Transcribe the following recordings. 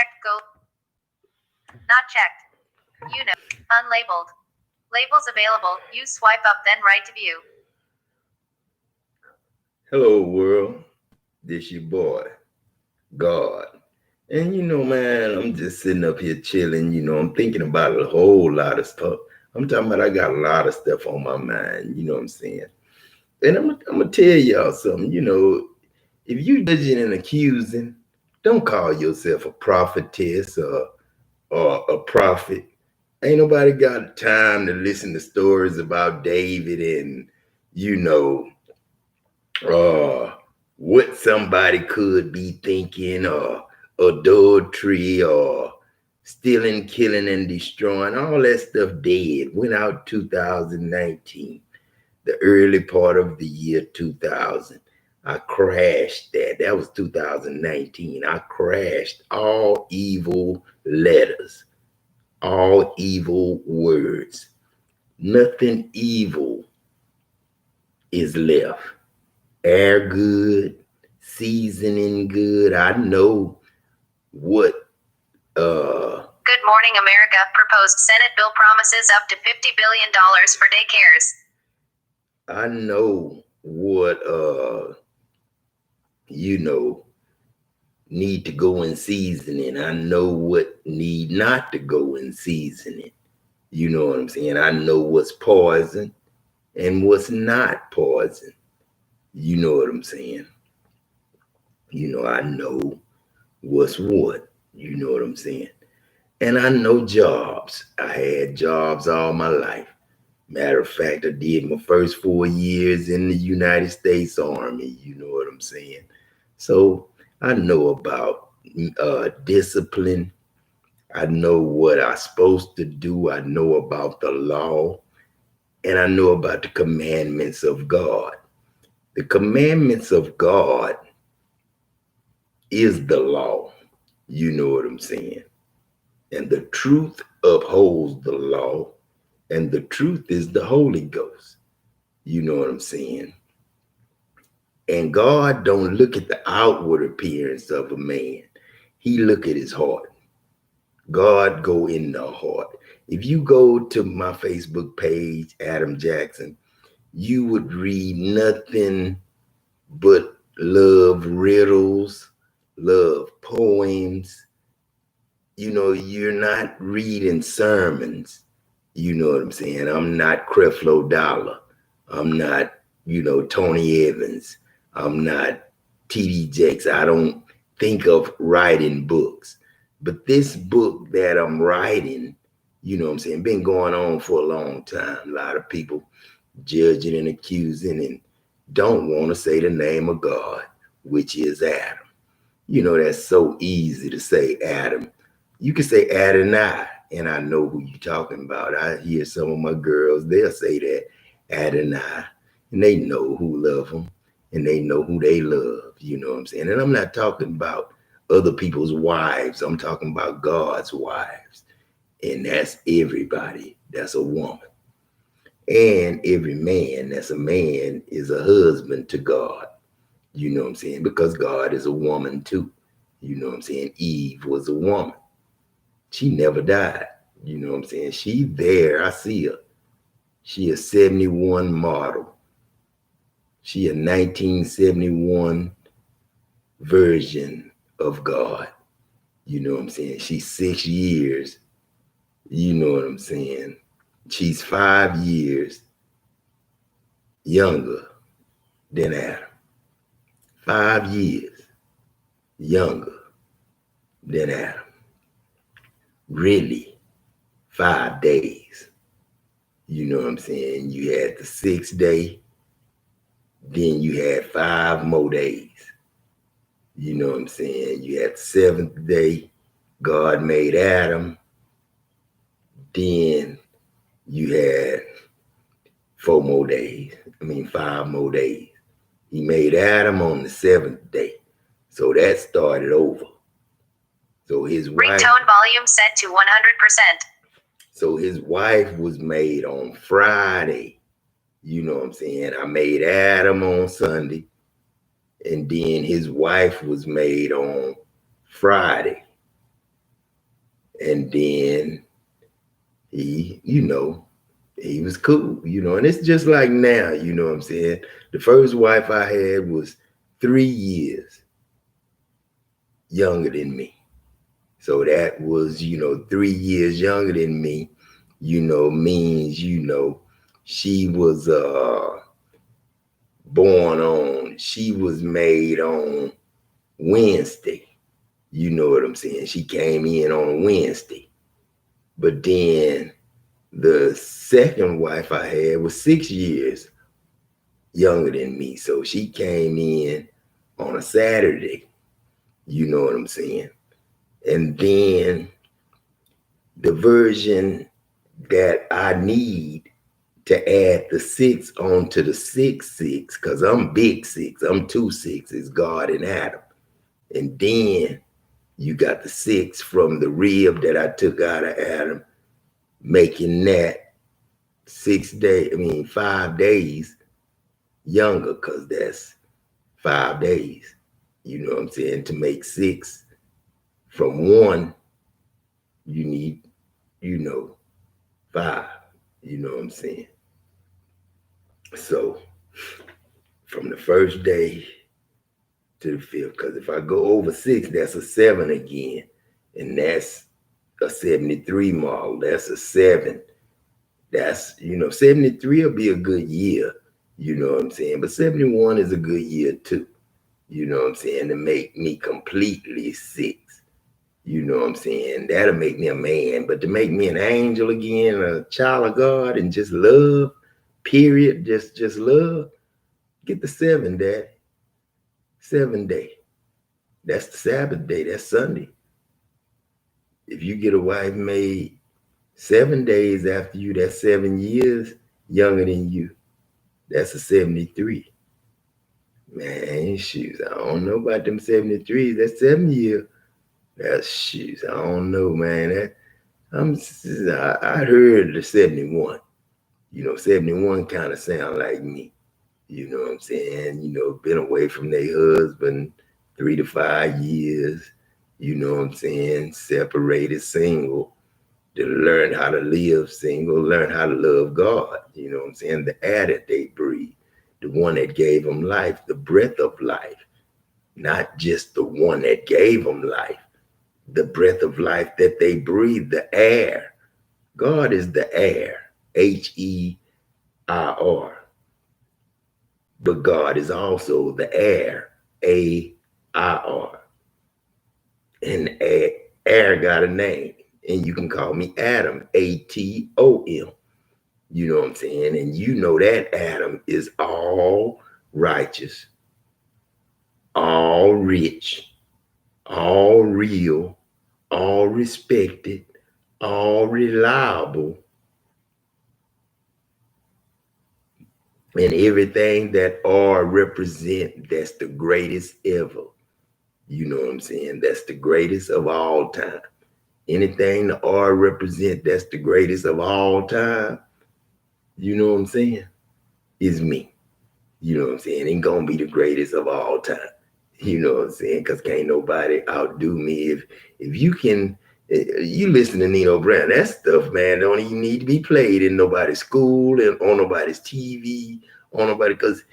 Checked. Go. Not checked. Unlabeled. Labels available. Use swipe up then right to view. Hello world, this your boy, God. And man, I'm just sitting up here chilling, I'm thinking about a whole lot of stuff. I'm talking about I got a lot of stuff on my mind, you know what I'm saying? And I'm gonna tell y'all something, if you judging and accusing, don't call yourself a prophetess or a prophet. Ain't nobody got time to listen to stories about David and, you know, uh, what somebody could be thinking, or adultery, or stealing, killing, and destroying. All that stuff dead. Went out 2019, the early part of the year 2000. I crashed that. That was 2019. I crashed all evil letters, all evil words. Nothing evil is left. Air good, seasoning good. I know what Good morning, America. Proposed Senate bill promises up to $50 billion for daycares. I know what need to go in seasoning. I know what need not to go in seasoning. You know what I'm saying? I know what's poison and what's not poison. You know what I'm saying? I know what's what. You know what I'm saying? And I know jobs. I had jobs all my life. Matter of fact, I did my first 4 years in the United States Army. You know what I'm saying? So I know about discipline. I know what I'm supposed to do. I know about the law. And I know about the commandments of God. The commandments of God is the law. You know what I'm saying? And the truth upholds the law. And the truth is the Holy Ghost. You know what I'm saying? And God don't look at the outward appearance of a man. He look at his heart. God go in the heart. If you go to my Facebook page, Adam Jackson, you would read nothing but love riddles, love poems. You're not reading sermons. You know what I'm saying? I'm not Creflo Dollar. I'm not, Tony Evans. I'm not TD Jakes. I don't think of writing books. But this book that I'm writing, you know what I'm saying, been going on for a long time. A lot of people judging and accusing and don't want to say the name of God, which is Adam. That's so easy to say Adam. You can say Adonai, and I know who you're talking about. I hear some of my girls, they'll say that Adonai, and they know who love them, and they know who they love. You know what I'm saying? And I'm not talking about other people's wives. I'm talking about God's wives. And that's everybody. That's a woman. And every man that's a man is a husband to God. You know what I'm saying? Because God is a woman too. You know what I'm saying? Eve was a woman. She never died. You know what I'm saying? She there. I see her. She a 71 model. She a 1971 version of God. You know what I'm saying? She's 6 years. You know what I'm saying? She's 5 years younger than Adam. 5 years younger than Adam. Really, 5 days. You know what I'm saying? You had the 6th day, then you had 5 more days. You know what I'm saying? You had the 7th day, God made Adam. Then you had 5 more days. He made Adam on the 7th day. So that started over. So his wife. Ringtone volume set to 100%. So his wife was made on Friday. You know what I'm saying? I made Adam on Sunday. And then his wife was made on Friday. And then he, he was cool, and it's just like now, you know what I'm saying? The first wife I had was 3 years younger than me. So that was, 3 years younger than me, means, she was she was made on Wednesday. You know what I'm saying? She came in on Wednesday. But then the second wife I had was 6 years younger than me. So she came in on a Saturday. You know what I'm saying? And then the version that I need to add the 6 onto the 6, because I'm big 6. I'm 2 6s, God and Adam. And then you got the 6 from the rib that I took out of Adam, making that 5 days younger, because that's 5 days. You know what I'm saying? To make 6 from 1, you need, 5. You know what I'm saying? So from the first day to the 5th, because if I go over 6, that's a 7 again. And that's a 73 model. That's a 7. That's, 73 will be a good year. You know what I'm saying? But 71 is a good year too. You know what I'm saying? To make me completely 6. You know what I'm saying? That'll make me a man. But to make me an angel again, a child of God, and just love, period, just love, get the 7, Daddy. 7 day. That's the Sabbath day. That's Sunday. If you get a wife made 7 days after you, that's 7 years younger than you. That's a 73. Man, shoes. I don't know about them 73s. That's 7 years. That's shoes. I don't know, man. I heard the 71. 71 kind of sound like me. You know what I'm saying? Been away from their husband 3 to 5 years. You know what I'm saying? Separated, single. To learn how to live single, learn how to love God. You know what I'm saying? The air that they breathe, the one that gave them life, the breath of life, not just the one that gave them life, the breath of life that they breathe, the air. God is the air, Heir. But God is also the air, Air. And air got a name. And you can call me Adam, Atom. You know what I'm saying? And you know that Adam is all righteous, all rich, all real, all respected, all reliable, and everything that R represent, that's the greatest ever. You know what I'm saying? That's the greatest of all time. Anything the R represent, that's the greatest of all time. You know what I'm saying? Is me. You know what I'm saying? Ain't gonna be the greatest of all time. You know what I'm saying? Because can't nobody outdo me. If you can, you listen to Nino Brown, that stuff, man, don't even need to be played in nobody's school and on nobody's TV, on nobody, because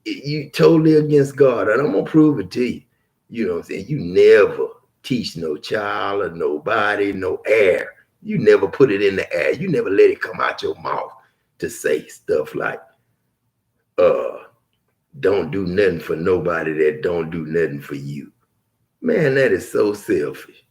you totally against God. And I'm gonna prove it to you. You know what I'm saying? You never teach no child or nobody, no air. You never put it in the air. You never let it come out your mouth to say stuff like, don't do nothing for nobody that don't do nothing for you. Man, that is so selfish.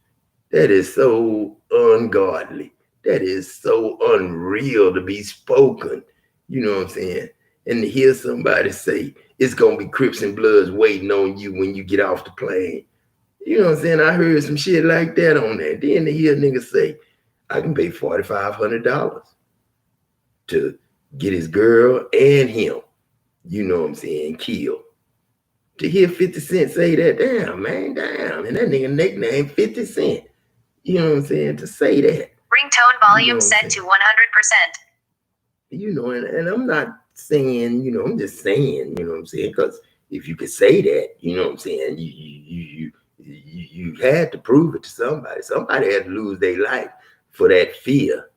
That is so ungodly. That is so unreal to be spoken. You know what I'm saying? And to hear somebody say, it's going to be Crips and Bloods waiting on you when you get off the plane. You know what I'm saying? I heard some shit like that on there. Then to hear a nigga say, I can pay $4,500 to get his girl and him, you know what I'm saying, killed. To hear 50 Cent say that, damn, man, damn. And that nigga nickname 50 Cent. You know what I'm saying? To say that. Ringtone volume set to 100%. And I'm not saying, I'm just saying, you know what I'm saying? Because if you could say that, you know what I'm saying, you You had to prove it to somebody. Somebody had to lose their life for that fear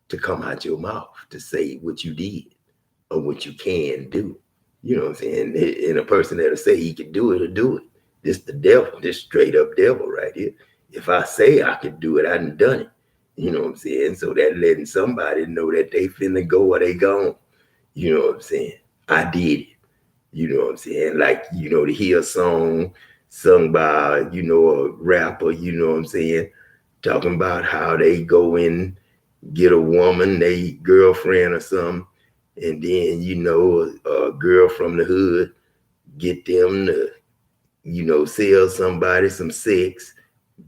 to come out your mouth to say what you did or what you can do. You know what I'm saying? And a person that'll say he can do it or do it. This the devil, this straight up devil right here. If I say I could do it, I done it. You know what I'm saying? So that letting somebody know that they finna go or they gone. You know what I'm saying? I did it. You know what I'm saying? Like, to hear a song sung by, a rapper, you know what I'm saying? Talking about how they go in, get a woman, they girlfriend or something, and then, a girl from the hood, get them to, sell somebody some sex,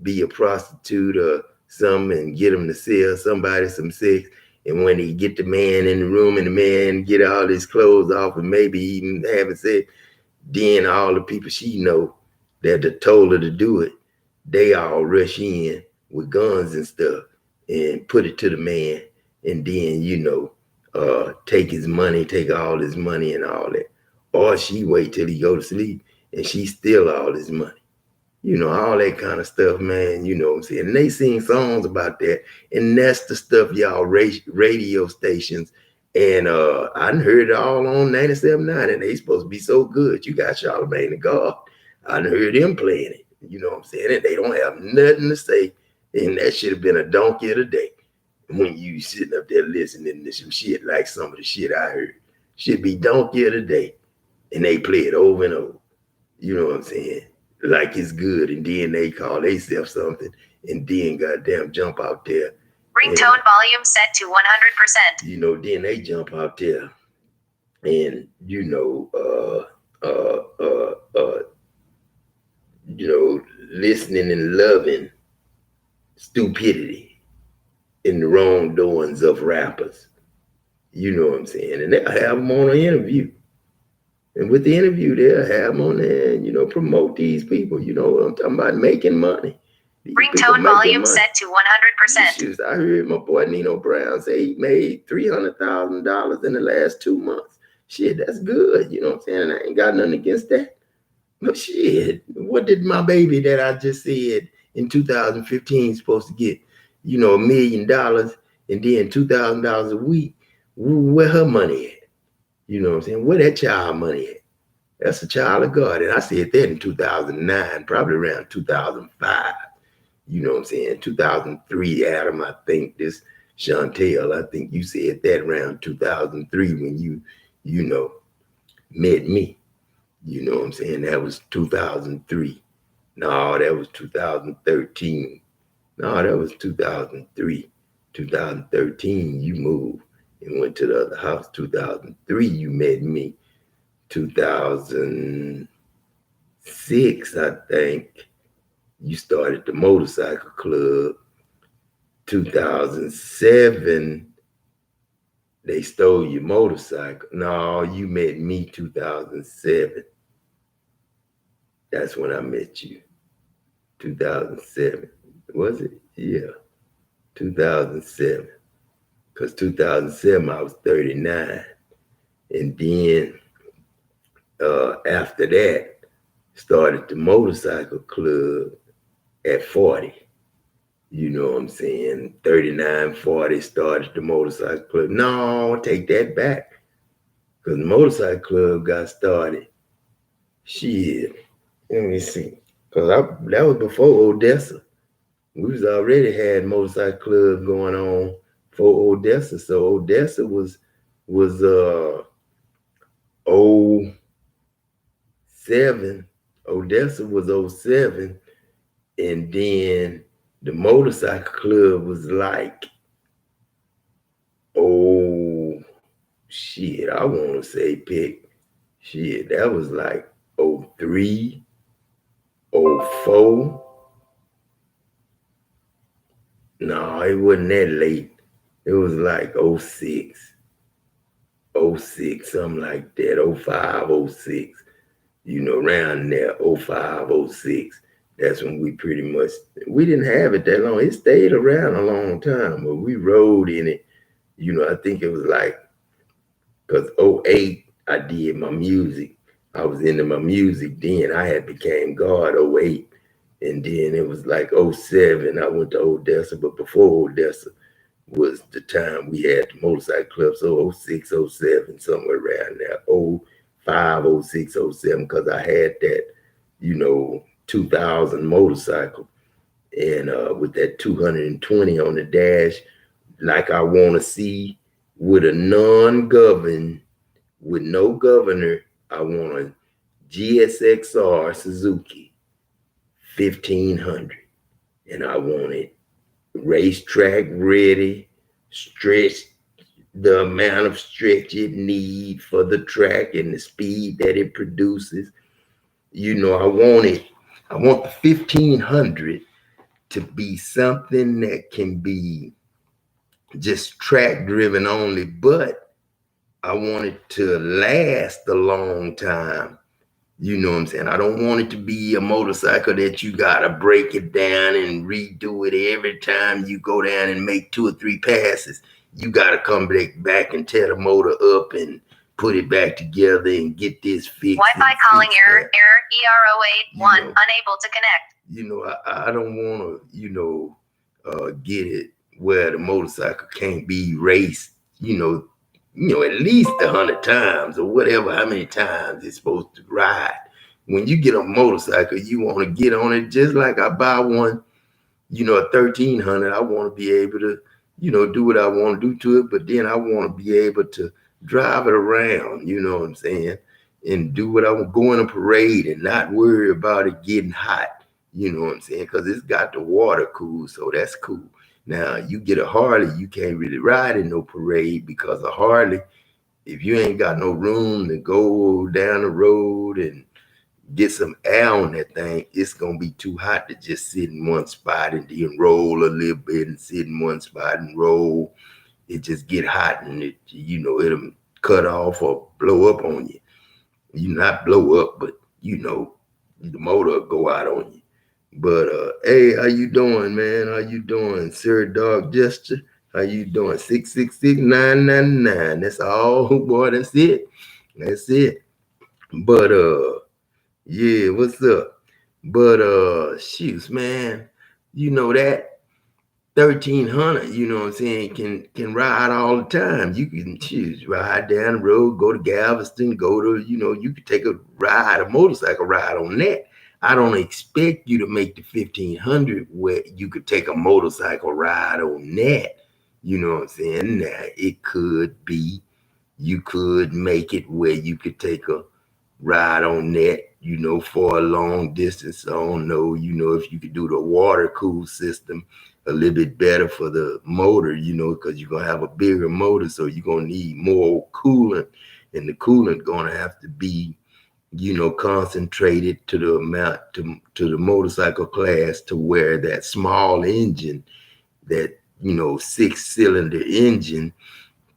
be a prostitute or something, and get them to sell somebody some sex. And when he get the man in the room and the man get all his clothes off and maybe even having sex, then all the people she know that told her to do it, they all rush in with guns and stuff and put it to the man. And then, take his money, take all his money and all that. Or she wait till he go to sleep and she steal all his money. All that kind of stuff, man. You know what I'm saying? And they sing songs about that. And that's the stuff y'all radio stations. And I heard it all on 97.9, and they supposed to be so good. You got Charlamagne the God. I heard them playing it. You know what I'm saying? And they don't have nothing to say. And that should have been a donkey of the day. When you sitting up there listening to some shit like some of the shit I heard. Should be donkey of the day. And they play it over and over. You know what I'm saying? Like it's good, and then they call themselves something, and then goddamn jump out there. Ringtone volume set to 100%. Then they jump out there, and listening and loving stupidity in the wrongdoings of rappers. You know what I'm saying? And they'll have them on an interview. And with the interview, they'll have them on there and, promote these people. I'm talking about making money. Ringtone volume set to 100%. I heard my boy Nino Brown say he made $300,000 in the last 2 months. Shit, that's good. You know what I'm saying? And I ain't got nothing against that. But shit, what did my baby that I just said in 2015 supposed to get? $1 million and then $2,000 a week. Where her money at? You know what I'm saying? Where that child money at? That's a child of God. And I said that in 2009, probably around 2005. You know what I'm saying? 2003, Adam, I think this Chantel, I think you said that around 2003 when you met me. You know what I'm saying? That was 2003. No, that was 2013. No, that was 2003. 2013, you moved and went to the other house. 2003, you met me. 2006, I think, you started the motorcycle club. 2007, they stole your motorcycle. No, you met me 2007. That's when I met you. 2007. Was it? Yeah. 2007. Because 2007, I was 39. And then after that, started the motorcycle club at 40. You know what I'm saying? 39, 40, started the motorcycle club. No, take that back. Because the motorcycle club got started. Shit. Let me see. Because that was before Odessa. We was already had motorcycle club going on for Odessa. So Odessa was 07. Odessa was 07. And then the motorcycle club was like, shit, I want to say pick. Shit, that was like 03, 04. No, it wasn't that late. It was like 06, something like that, 05, 06. Around there, 05, 06. That's when we didn't have it that long. It stayed around a long time, but we rode in it. I think it was like, because 08, I did my music. I was into my music then. I had became God 08. And then it was like '07, I went to Odessa, but before Odessa was the time we had the motorcycle club. So '06, '07, somewhere around there. '05, '06, '07, because I had that, 2000 motorcycle. And with that 220 on the dash, like I want to see with a non-govern, with no governor, I want a GSXR Suzuki 1500. And I want it racetrack ready, stretched the amount of stretch it need for the track and the speed that it produces. I want the 1500 to be something that can be just track driven only, but I want it to last a long time. You know what I'm saying? I don't want it to be a motorcycle that you gotta break it down and redo it every time you go down and make 2 or 3 passes. You gotta come back and tear the motor up and put it back together and get this fixed. Wi-Fi calling error ER081 unable to connect. I don't want to, get it where the motorcycle can't be raced, at least 100 times or whatever, how many times it's supposed to ride. When you get a motorcycle, you want to get on it just like I buy one, a 1300. I want to be able to, do what I want to do to it, but then I want to be able to drive it around, you know what I'm saying, and do what I want, go in a parade and not worry about it getting hot, you know what I'm saying, because it's got the water cool, so that's cool. Now, you get a Harley, you can't really ride in no parade because a Harley, if you ain't got no room to go down the road and get some air on that thing, it's going to be too hot to just sit in one spot and then roll a little bit and sit in one spot and roll. It just get hot and it'll cut off or blow up on you. Not blow up, but the motor will go out on you. But hey, how you doing, man? How you doing, Sir Dog Gesture? How you doing? 666-999. That's all, boy. That's it. That's it. But yeah, what's up? But shoots, man. That 1300, you know what I'm saying, can ride all the time. You can ride down the road, go to Galveston, go to, you could take a motorcycle ride on that. I don't expect you to make the 1500 where you could take a motorcycle ride on that. You know what I'm saying? Now, it could be, you could make it where you could take a ride on that, for a long distance. I don't know, if you could do the water cool system a little bit better for the motor, because you're going to have a bigger motor, so you're going to need more coolant, and the coolant going to have to be, concentrated to the amount to the motorcycle class to where that small engine, that 6-cylinder engine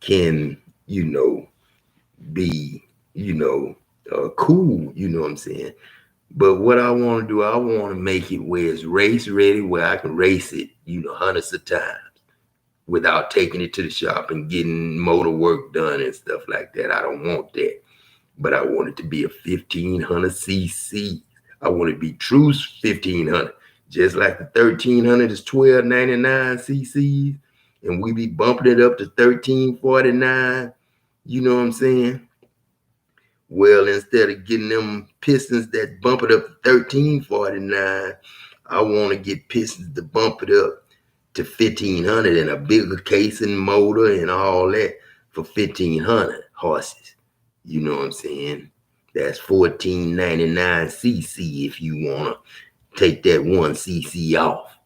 can, be, cool, you know what I'm saying? But what I want to do, I want to make it where it's race ready, where I can race it, hundreds of times without taking it to the shop and getting motor work done and stuff like that. I don't want that. But I want it to be a 1500 cc. I want it to be true 1500. Just like the 1300 is 1299 cc's, and we be bumping it up to 1349. You know what I'm saying? Well, instead of getting them pistons that bump it up to 1349, I want to get pistons to bump it up to 1500 and a bigger casing motor and all that for 1500 horses. You know what I'm saying? That's 1499 cc if you want to take that 1 cc off,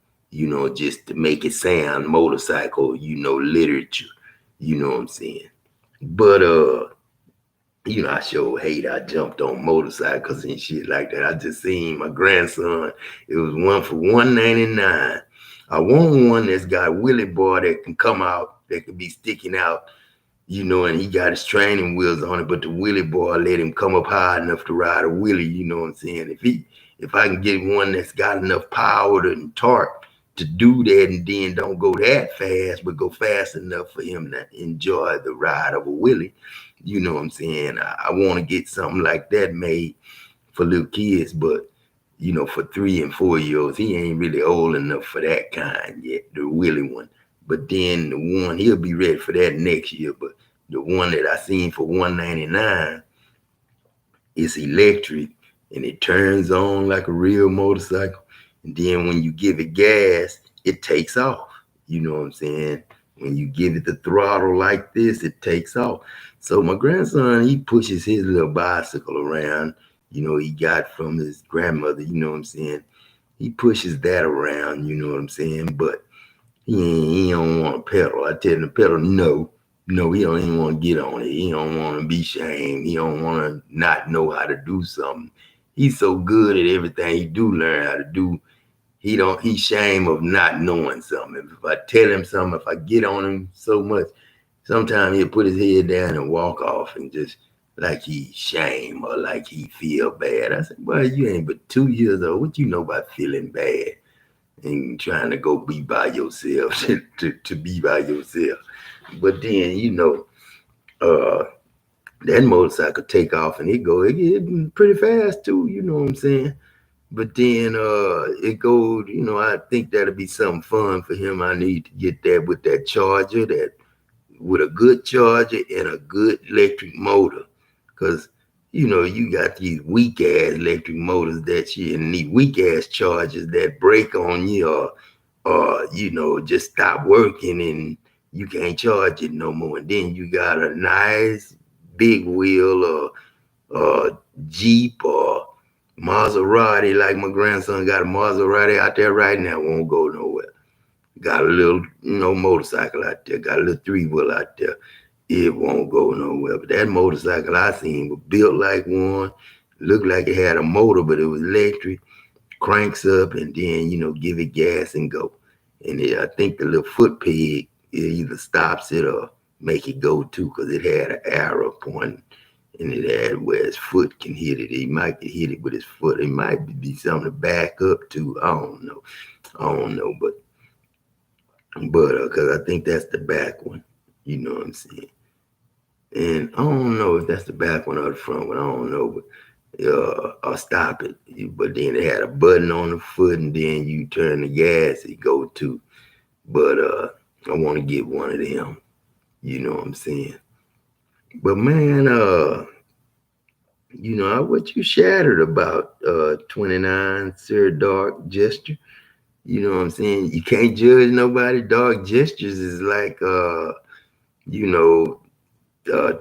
just to make it sound motorcycle, literature. You know what I'm saying? But, I sure hate I jumped on motorcycles and shit like that. I just seen my grandson. It was one for $199. I want one that's got a wheelie bar that can come out, that can be sticking out, and he got his training wheels on it, but the wheelie bar let him come up high enough to ride a wheelie, you know what I'm saying? If I can get one that's got enough power and torque to do that, and then don't go that fast, but go fast enough for him to enjoy the ride of a wheelie, you know what I'm saying? I want to get something like that made for little kids, but for 3 and 4 years, he ain't really old enough for that kind yet, the Willie one. But then the one, he'll be ready for that next year. But the one that I seen for $199, it's electric and it turns on like a real motorcycle. And then when you give it gas, it takes off. You know what I'm saying? When you give it the throttle like this, it takes off. So my grandson, he pushes his little bicycle around, he got from his grandmother, you know what I'm saying? He pushes that around, you know what I'm saying? But he don't want to pedal. I tell him to pedal, no, he don't even want to get on it. He don't want to be shamed. He don't want to not know how to do something. He's so good at everything he do learn how to do. He's shame of not knowing something. If I tell him something, if I get on him so much, sometimes he'll put his head down and walk off and just like he shame or like he feel bad. I said, well, you ain't but 2 years old. What you know about feeling bad and trying to go be by yourself to be by yourself? But then, that motorcycle take off and it get pretty fast too, you know what I'm saying? But then it goes, I think that'll be something fun for him. I need to get that with that charger, with a good charger and a good electric motor. Because, you got these weak ass electric motors and these weak ass chargers that break on you or just stop working and you can't charge it no more. And then you got a nice big wheel or Jeep or Maserati, like my grandson got a Maserati out there right now, won't go nowhere. Got a little, motorcycle out there, got a little 3-wheel out there. It won't go nowhere. But that motorcycle I seen was built like one, looked like it had a motor, but it was electric, cranks up, and then, give it gas and go. And I think the little foot peg, it either stops it or make it go too, because it had an arrow pointing. And it had where his foot can hit it. He might hit it with his foot. It might be something to back up to. I don't know. But because I think that's the back one. You know what I'm saying? And I don't know if that's the back one or the front one. I don't know. But I'll stop it. But then it had a button on the foot, and then you turn the gas, it go to. But I want to get one of them. You know what I'm saying? But man, what you shattered about 29, Sir Dark Gesture. You know what I'm saying? You can't judge nobody. Dark gestures is like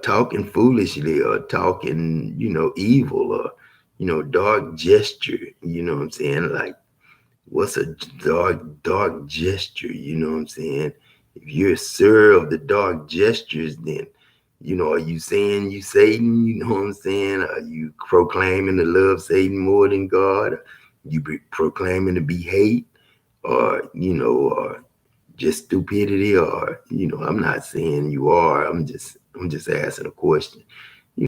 talking foolishly or talking, evil or, dark gesture. You know what I'm saying? Like, what's a dark gesture? You know what I'm saying? If you're a sir of the dark gestures, then are you saying you Satan? You know what I'm saying? Are you proclaiming to love Satan more than God? Are you proclaiming to be hate? Or, or just stupidity? Or, I'm not saying you are. I'm just asking a question.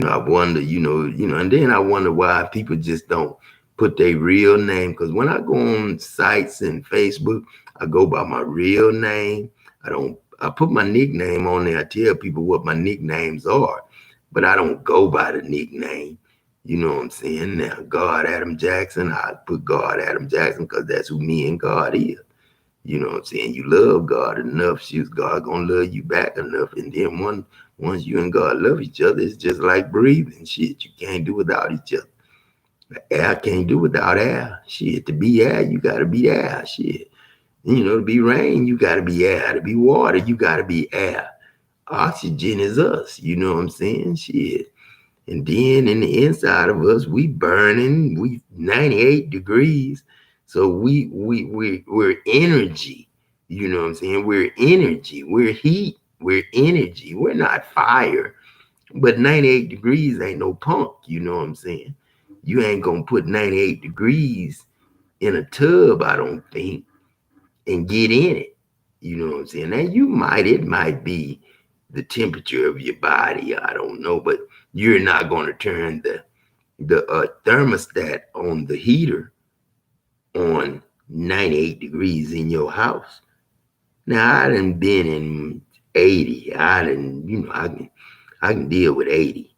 I wonder, and then I wonder why people just don't put their real name. Because when I go on sites and Facebook, I go by my real name. I put my nickname on there. I tell people what my nicknames are, but I don't go by the nickname. You know what I'm saying? Now, God Adam Jackson, I put God Adam Jackson because that's who me and God is. You know what I'm saying? You love God enough, God gonna love you back enough. And then once you and God love each other, it's just like breathing. Shit, you can't do without each other. Air can't do without air. Shit, to be air, you gotta be air. Shit. To be rain, you got to be air. To be water, you got to be air. Oxygen is us. You know what I'm saying? Shit. And then in the inside of us, we burning. We 98 degrees. So we're energy. You know what I'm saying? We're energy. We're heat. We're energy. We're not fire. But 98 degrees ain't no punk. You know what I'm saying? You ain't going to put 98 degrees in a tub, I don't think, and get in it. You know what I'm saying? Now it might be the temperature of your body. I don't know, but you're not going to turn the thermostat on the heater on 98 degrees in your house. Now I done been in 80. I can deal with 80,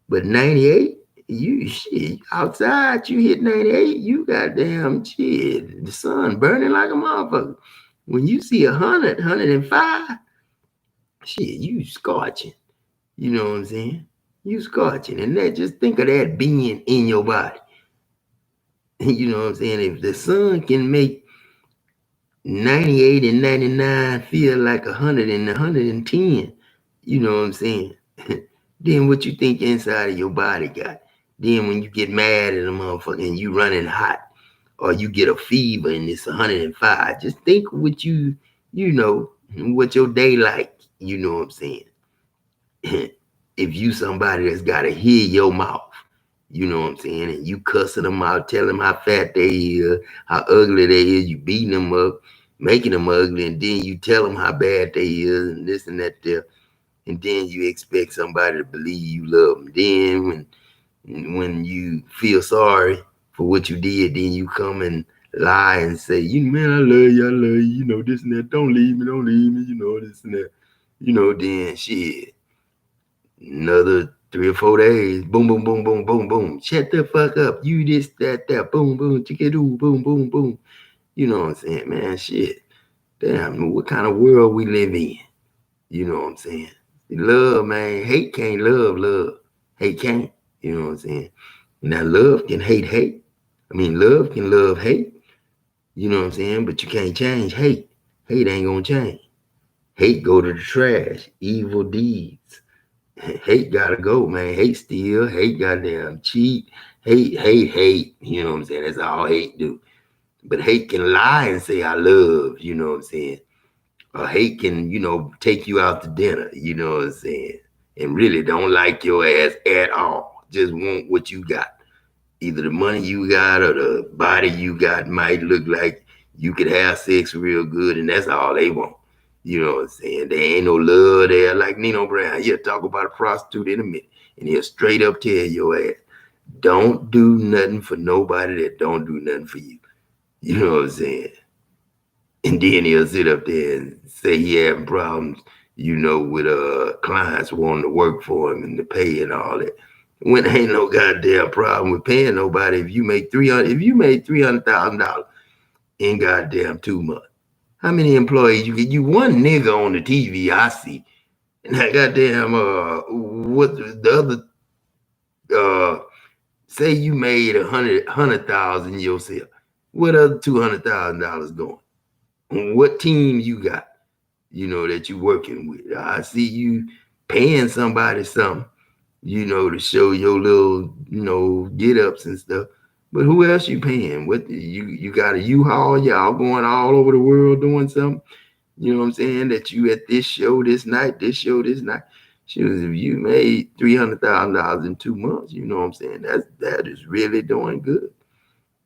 but 98, You shit outside, you hit 98, you goddamn shit. The sun burning like a motherfucker. When you see 100, 105, shit, you scorching. You know what I'm saying? You scorching. And that just think of that being in your body. You know what I'm saying? If the sun can make 98 and 99 feel like 100 and 110, you know what I'm saying? Then what you think inside of your body got? Then when you get mad at a motherfucker and you running hot, or you get a fever and it's 105, just think what you know, what your day like, you know what I'm saying? If you somebody that's got to hear your mouth, you know what I'm saying, and you cussing them out, telling them how fat they is, how ugly they is, you beating them up, making them ugly, and then you tell them how bad they is, and this and that there, and then you expect somebody to believe you love them. Then when you feel sorry for what you did, then you come and lie and say, man, I love you, you know, this and that, don't leave me, you know, this and that, you know, then shit, another 3 or 4 days, boom, boom, boom, boom, boom, boom, shut the fuck up, you this, that, boom, boom, chickadoo, boom, boom, boom, you know what I'm saying, man, shit, damn, what kind of world we live in, you know what I'm saying, love, man, hate can't love, hate can't, you know what I'm saying. Now, love can hate. I mean, love can love hate. You know what I'm saying? But you can't change hate. Hate ain't gonna change. Hate go to the trash. Evil deeds. Hate gotta go, man. Hate steal. Hate goddamn cheat. Hate. You know what I'm saying? That's all hate do. But hate can lie and say I love. You know what I'm saying? Or hate can, you know, take you out to dinner. You know what I'm saying? And really don't like your ass at all. Just want what you got. Either the money you got or the body you got might look like you could have sex real good, and that's all they want. You know what I'm saying? There ain't no love there. Like Nino Brown, he'll talk about a prostitute in a minute, and he'll straight up tell your ass, don't do nothing for nobody that don't do nothing for you. You know what I'm saying? And then he'll sit up there and say he having problems, you know, with clients wanting to work for him and to pay and all that. When ain't no goddamn problem with paying nobody if you made $300,000 in goddamn 2 months. How many employees you get? You one nigga on the TV I see. And that goddamn what the other say you made 100,000 yourself. What other $200,000 going? What team you got? You know that you working with. I see you paying somebody something, you know, to show your little, you know, get ups and stuff. But who else you paying? What you got a U-Haul? Y'all going all over the world doing something? You know what I'm saying? That you at this show this night, this show this night. Shoot, if you made $300,000 in 2 months, you know what I'm saying? That is really doing good.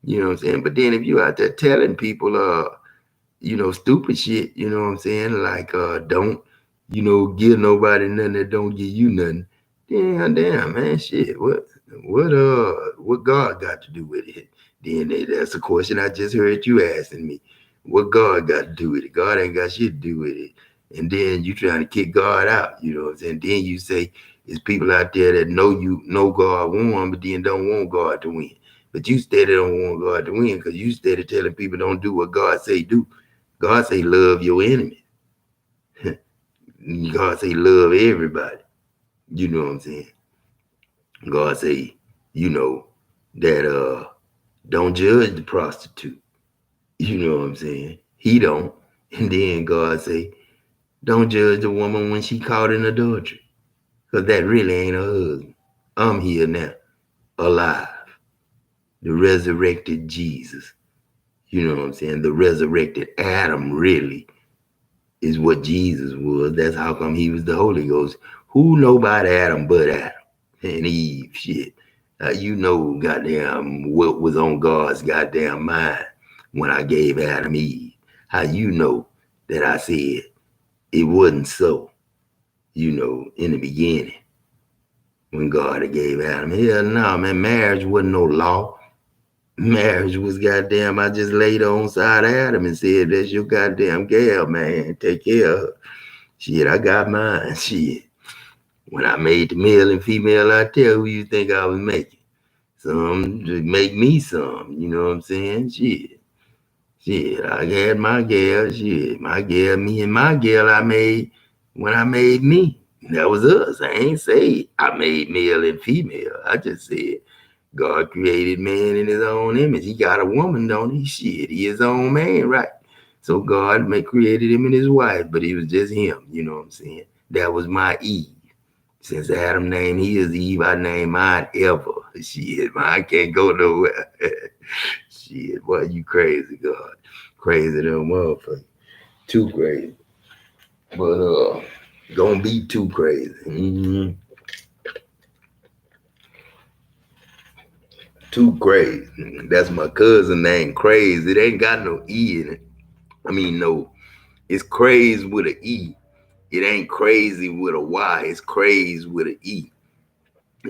You know what I'm saying? But then if you out there telling people you know, stupid shit, you know what I'm saying? Like don't, you know, give nobody nothing that don't give you nothing. Damn, man, shit. What God got to do with it? Then that's a question I just heard you asking me. What God got to do with it? God ain't got shit to do with it. And then you trying to kick God out, you know what I'm saying? Then you say there's people out there that know God won, but then don't want God to win. But you steady don't want God to win because you steady telling people don't do what God say do. God say love your enemy. God say love everybody. You know what I'm saying? God say, you know, that don't judge the prostitute. You know what I'm saying? He don't. And then God say, don't judge the woman when she caught in adultery. Because that really ain't her husband. I'm here now, alive. The resurrected Jesus. You know what I'm saying? The resurrected Adam really is what Jesus was. That's how come he was the Holy Ghost. Who know about Adam but Adam and Eve? Shit. You know goddamn what was on God's goddamn mind when I gave Adam Eve. How you know that I said it wasn't so, you know, in the beginning when God gave Adam. Hell no, man, marriage wasn't no law. Marriage was goddamn, I just laid on side of Adam and said, that's your goddamn gal, man. Take care of her. Shit, I got mine. Shit. When I made the male and female out there, who you think I was making? some to make me some. You know what I'm saying? Shit, I had my gal. Shit, my gal, me and my gal I made when I made me. That was us. I ain't say I made male and female. I just said God created man in his own image. He got a woman, don't he? Shit, he his own man, right? So God created him and his wife, but he was just him. You know what I'm saying? That was my Eve. Since Adam named his Eve, I named mine Ever. Shit, mine can't go nowhere. Shit, boy, you crazy, God. Crazy than motherfucker. Too crazy. But gonna be too crazy. Mm-hmm. Too crazy. That's my cousin name, Crazy. It ain't got no E in it. I mean, no, it's crazy with an E. It ain't crazy with a Y. It's crazy with an E.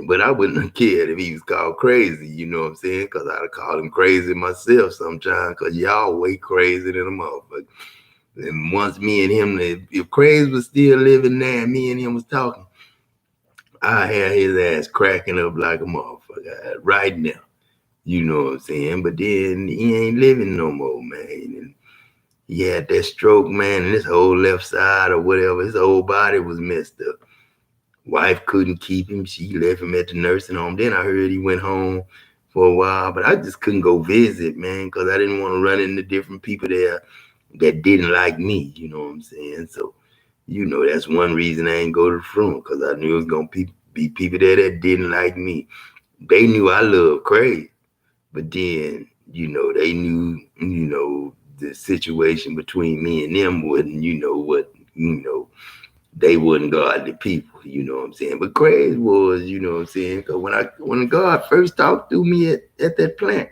But I wouldn't have cared if he was called crazy, you know what I'm saying? Because I'd have called him crazy myself sometimes, because y'all way crazy than a motherfucker. And once me and him, if Crazy was still living there and me and him was talking, I had his ass cracking up like a motherfucker right now. You know what I'm saying? But then he ain't living no more, man. And he had that stroke, man, and his whole left side or whatever, his whole body was messed up. Wife couldn't keep him. She left him at the nursing home. Then I heard he went home for a while, but I just couldn't go visit, man, because I didn't want to run into different people there that didn't like me. You know what I'm saying? So, you know, that's one reason I ain't go to the front, because I knew it was going to be people there that didn't like me. They knew I loved Craig, but then, you know, they knew, you know, the situation between me and them wasn't, you know, what, you know, they wasn't godly people, you know what I'm saying? But Craig was, you know what I'm saying? Because when God first talked to me at that plant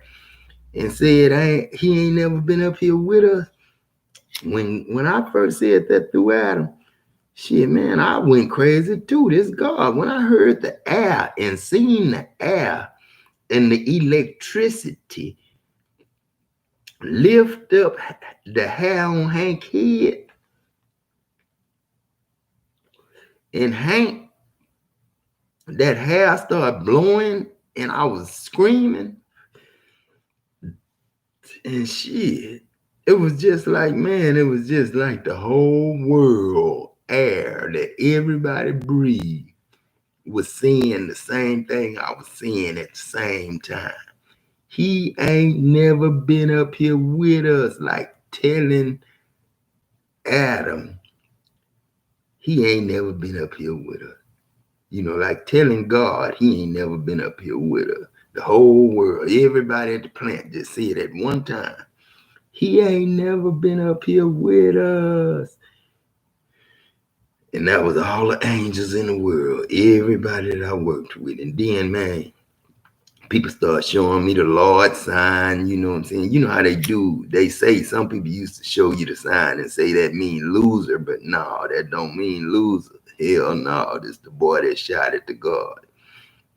and said he ain't never been up here with us, when I first said that through Adam, shit, man, I went crazy too. This God, when I heard the air and seen the air and the electricity lift up the hair on Hank's head, and Hank, that hair started blowing, and I was screaming. And shit, it was just like, man, it was just like the whole world, air that everybody breathed, was seeing the same thing I was seeing at the same time. He ain't never been up here with us, like telling Adam, he ain't never been up here with us. You know, like telling God, he ain't never been up here with us. The whole world, everybody at the plant just said at one time, he ain't never been up here with us. And that was all the angels in the world, everybody that I worked with. And then, man, people start showing me the Lord sign, you know what I'm saying? You know how they do. They say, some people used to show you the sign and say that mean loser, but no, that don't mean loser. Hell no, this the boy that shot at the God.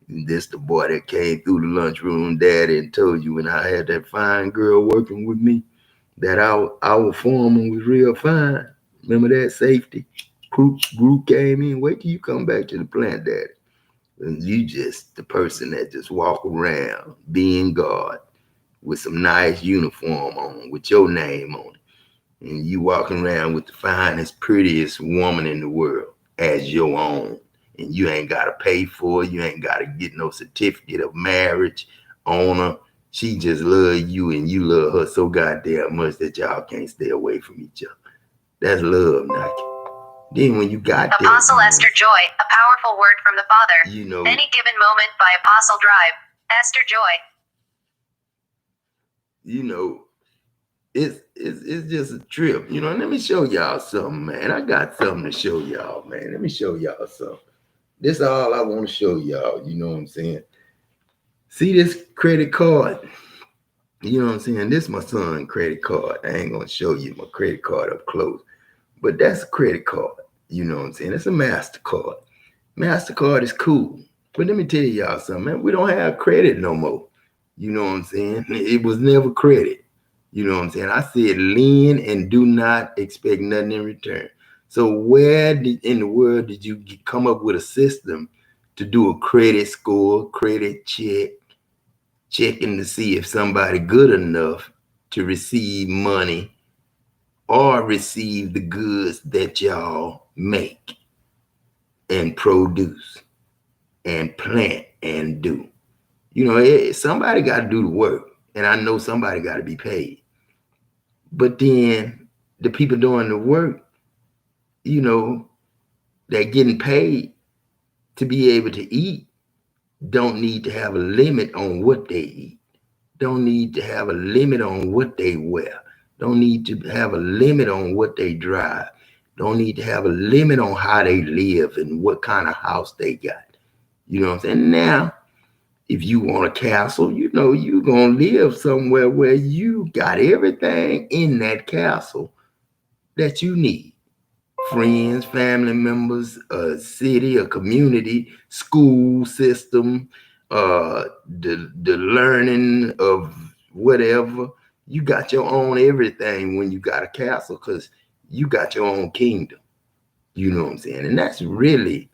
This the boy that came through the lunchroom, daddy, and told you when I had that fine girl working with me, that our foreman was real fine. Remember that safety group came in? Wait till you come back to the plant, daddy. And you just the person that just walk around being God with some nice uniform on with your name on it. And you walking around with the finest, prettiest woman in the world as your own. And you ain't got to pay for it. You ain't got to get no certificate of marriage on her. She just love you and you love her so goddamn much that y'all can't stay away from each other. That's love, Nike. Then when you got that, Apostle Esther Joy, a powerful word from the Father. you know, Any Given Moment by Apostle Drive. Esther Joy. you know, it's just a trip. You know, let me show y'all something, man. I got something to show y'all, man. Let me show y'all something. This is all I want to show y'all. You know what I'm saying? See this credit card? You know what I'm saying? This is my son's credit card. I ain't gonna show you my credit card up close, but that's a credit card. You know what I'm saying? It's a MasterCard. MasterCard is cool. But let me tell y'all something, man. We don't have credit no more. You know what I'm saying? It was never credit. You know what I'm saying? I said lend and do not expect nothing in return. So where in the world did you come up with a system to do a credit score, credit check, checking to see if somebody good enough to receive money or receive the goods that y'all make and produce and plant and do. You know, somebody got to do the work, and I know somebody got to be paid. But then the people doing the work, you know, they're getting paid to be able to eat, don't need to have a limit on what they eat, don't need to have a limit on what they wear, don't need to have a limit on what they drive, don't need to have a limit on how they live and what kind of house they got. You know what I'm saying? Now, if you want a castle, you know, you're going to live somewhere where you got everything in that castle that you need. Friends, family members, a city, a community, school system, the learning of whatever. You got your own everything when you got a castle because you got your own kingdom. You know what I'm saying? And that's really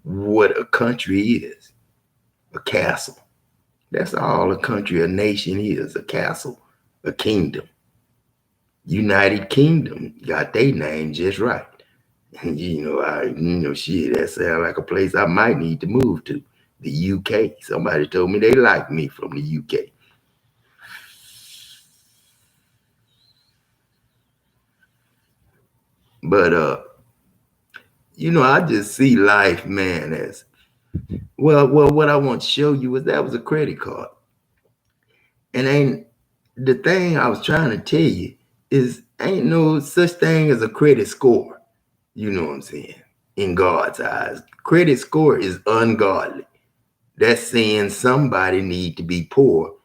what a country is, a castle. That's all a country, a nation is, a castle, a kingdom. United Kingdom got their name just right. And shit, that sounds like a place I might need to move to. The UK. Somebody told me they like me from the UK. But I just see life, man, as well, what I want to show you is that was a credit card. And the thing I was trying to tell you is ain't no such thing as a credit score. You know what I'm saying? In God's eyes, credit score is ungodly. That's saying somebody need to be poor,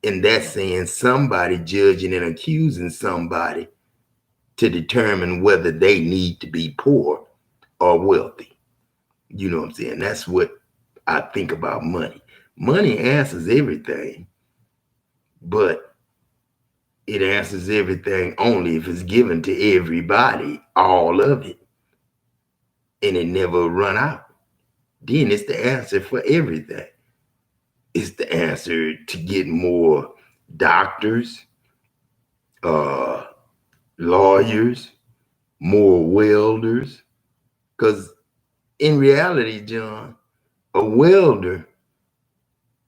and that's saying somebody judging and accusing somebody to determine whether they need to be poor or wealthy. You know what I'm saying? That's what I think about money. Money answers everything, but it answers everything only if it's given to everybody, all of it, and it never run out. Then it's the answer for everything. It's the answer to get more doctors, lawyers, more welders. Because in reality, John, a welder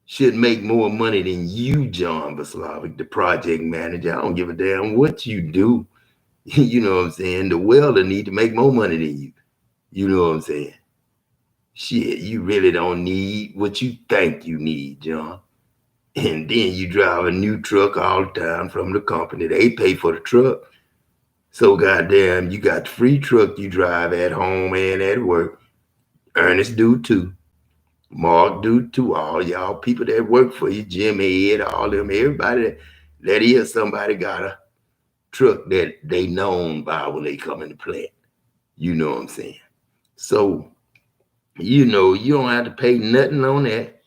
should make more money than you, John Vaslavic, the project manager. I don't give a damn what you do. You know what I'm saying? The welder need to make more money than you. You know what I'm saying? Shit, you really don't need what you think you need, John. And then you drive a new truck all the time from the company. They pay for the truck. So goddamn, you got the free truck you drive at home and at work. Ernest do too. Mark do too. All y'all people that work for you, Jim Ed, all them, everybody that is somebody got a truck that they known by when they come in the plant. You know what I'm saying? So, you don't have to pay nothing on that.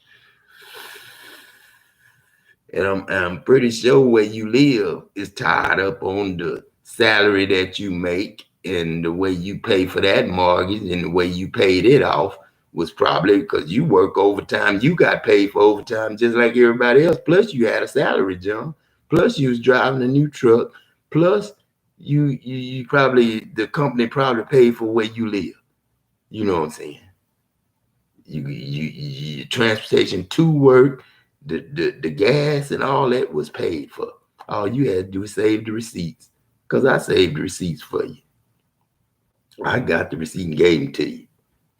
And I'm pretty sure where you live is tied up on the salary that you make, and the way you pay for that mortgage and the way you paid it off was probably because you work overtime. You got paid for overtime just like everybody else. Plus you had a salary, John. Plus you was driving a new truck. Plus you probably, the company probably paid for where you live. You know what I'm saying? You transportation to work, the gas and all that was paid for. All you had to do is save the receipts, because I saved the receipts for you. I got the receipt and gave them to you.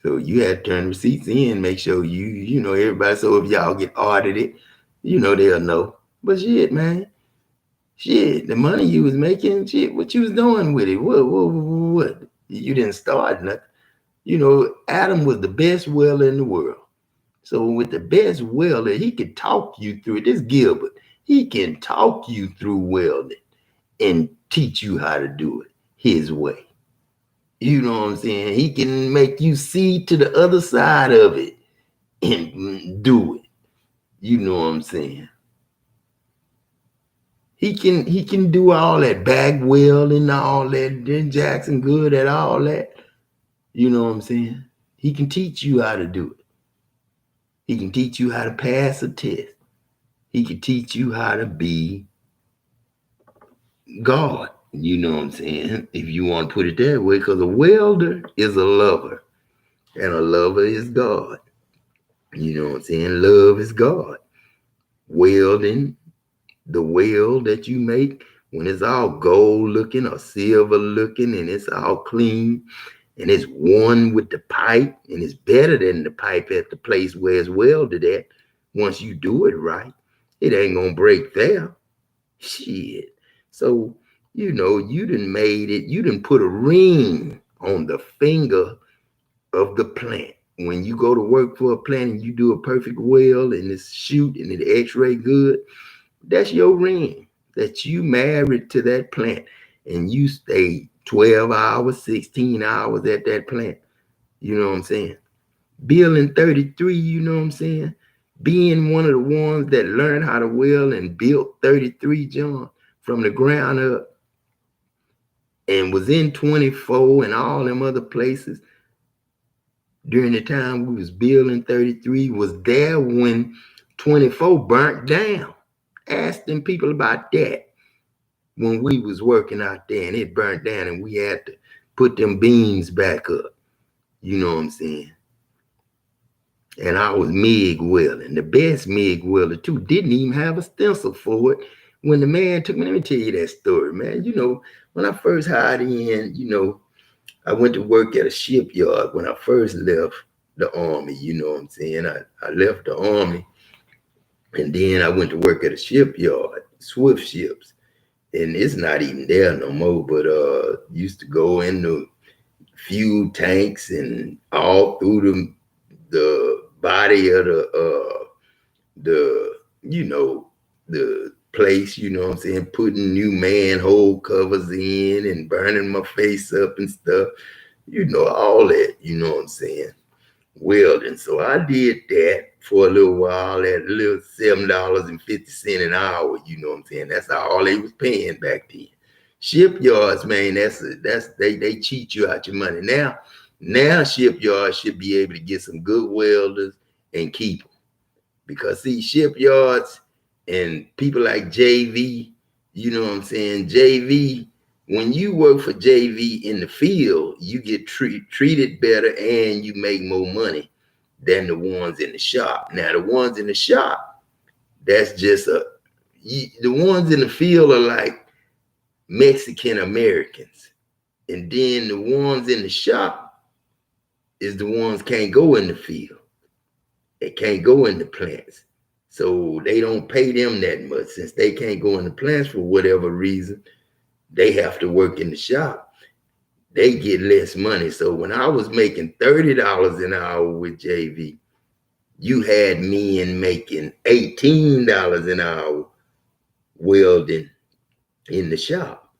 So you had to turn the receipts in, make sure you know everybody. So if y'all get audited, they'll know. But shit, man, shit, the money you was making, shit, what you was doing with it? What? You didn't start nothing. Adam was the best welder in the world. So with the best welder, he could talk you through it. This Gilbert, he can talk you through welding and teach you how to do it his way. You know what I'm saying? He can make you see to the other side of it and do it. You know what I'm saying? He can do all that back welding, all that. Then Jackson good at all that. You know what I'm saying? He can teach you how to do it. He can teach you how to pass a test. He could teach you how to be God. You know what I'm saying? If you want to put it that way, because a welder is a lover, and a lover is God. You know what I'm saying? Love is God. Welding, the weld that you make, when it's all gold looking or silver looking and it's all clean and it's one with the pipe and it's better than the pipe at the place where it's welded at, once you do it right, it ain't gonna break there. Shit. So, you done made it, you done put a ring on the finger of the plant. When you go to work for a plant and you do a perfect weld and it's shoot and it x-ray good, that's your ring that you married to that plant and you stay 12 hours, 16 hours at that plant. You know what I'm saying? Building 33, you know what I'm saying? Being one of the ones that learned how to weld and built 33, John, from the ground up, and was in 24 and all them other places during the time we was building 33, was there when 24 burnt down. Ask them people about that when we was working out there and it burnt down and we had to put them beams back up. You know what I'm saying? And I was MIG welding, the best MIG welder too. Didn't even have a stencil for it. When the man took me, let me tell you that story, man. When I first hired in, I went to work at a shipyard when I first left the Army. You know what I'm saying? I left the Army and then I went to work at a shipyard, Swift Ships. And it's not even there no more, but used to go in the fuel tanks and all through the body of the place, you know what I'm saying, putting new manhole covers in and burning my face up and stuff, all that, you know what I'm saying, welding. So I did that for a little while at a little $7.50 an hour, you know what I'm saying. That's all they was paying back then. Shipyards, man, they cheat you out your money. Now shipyards should be able to get some good welders and keep them. Because see, shipyards and people like JV, you know what I'm saying? JV, when you work for JV in the field, you get treated better and you make more money than the ones in the shop. Now, the ones in the shop, that's just the ones in the field are like Mexican Americans. And then the ones in the shop is the ones can't go in the field. They can't go in the plants. So they don't pay them that much. Since they can't go in the plants for whatever reason, they have to work in the shop. They get less money. So when I was making $30 an hour with JV, you had me in making $18 an hour welding in the shop.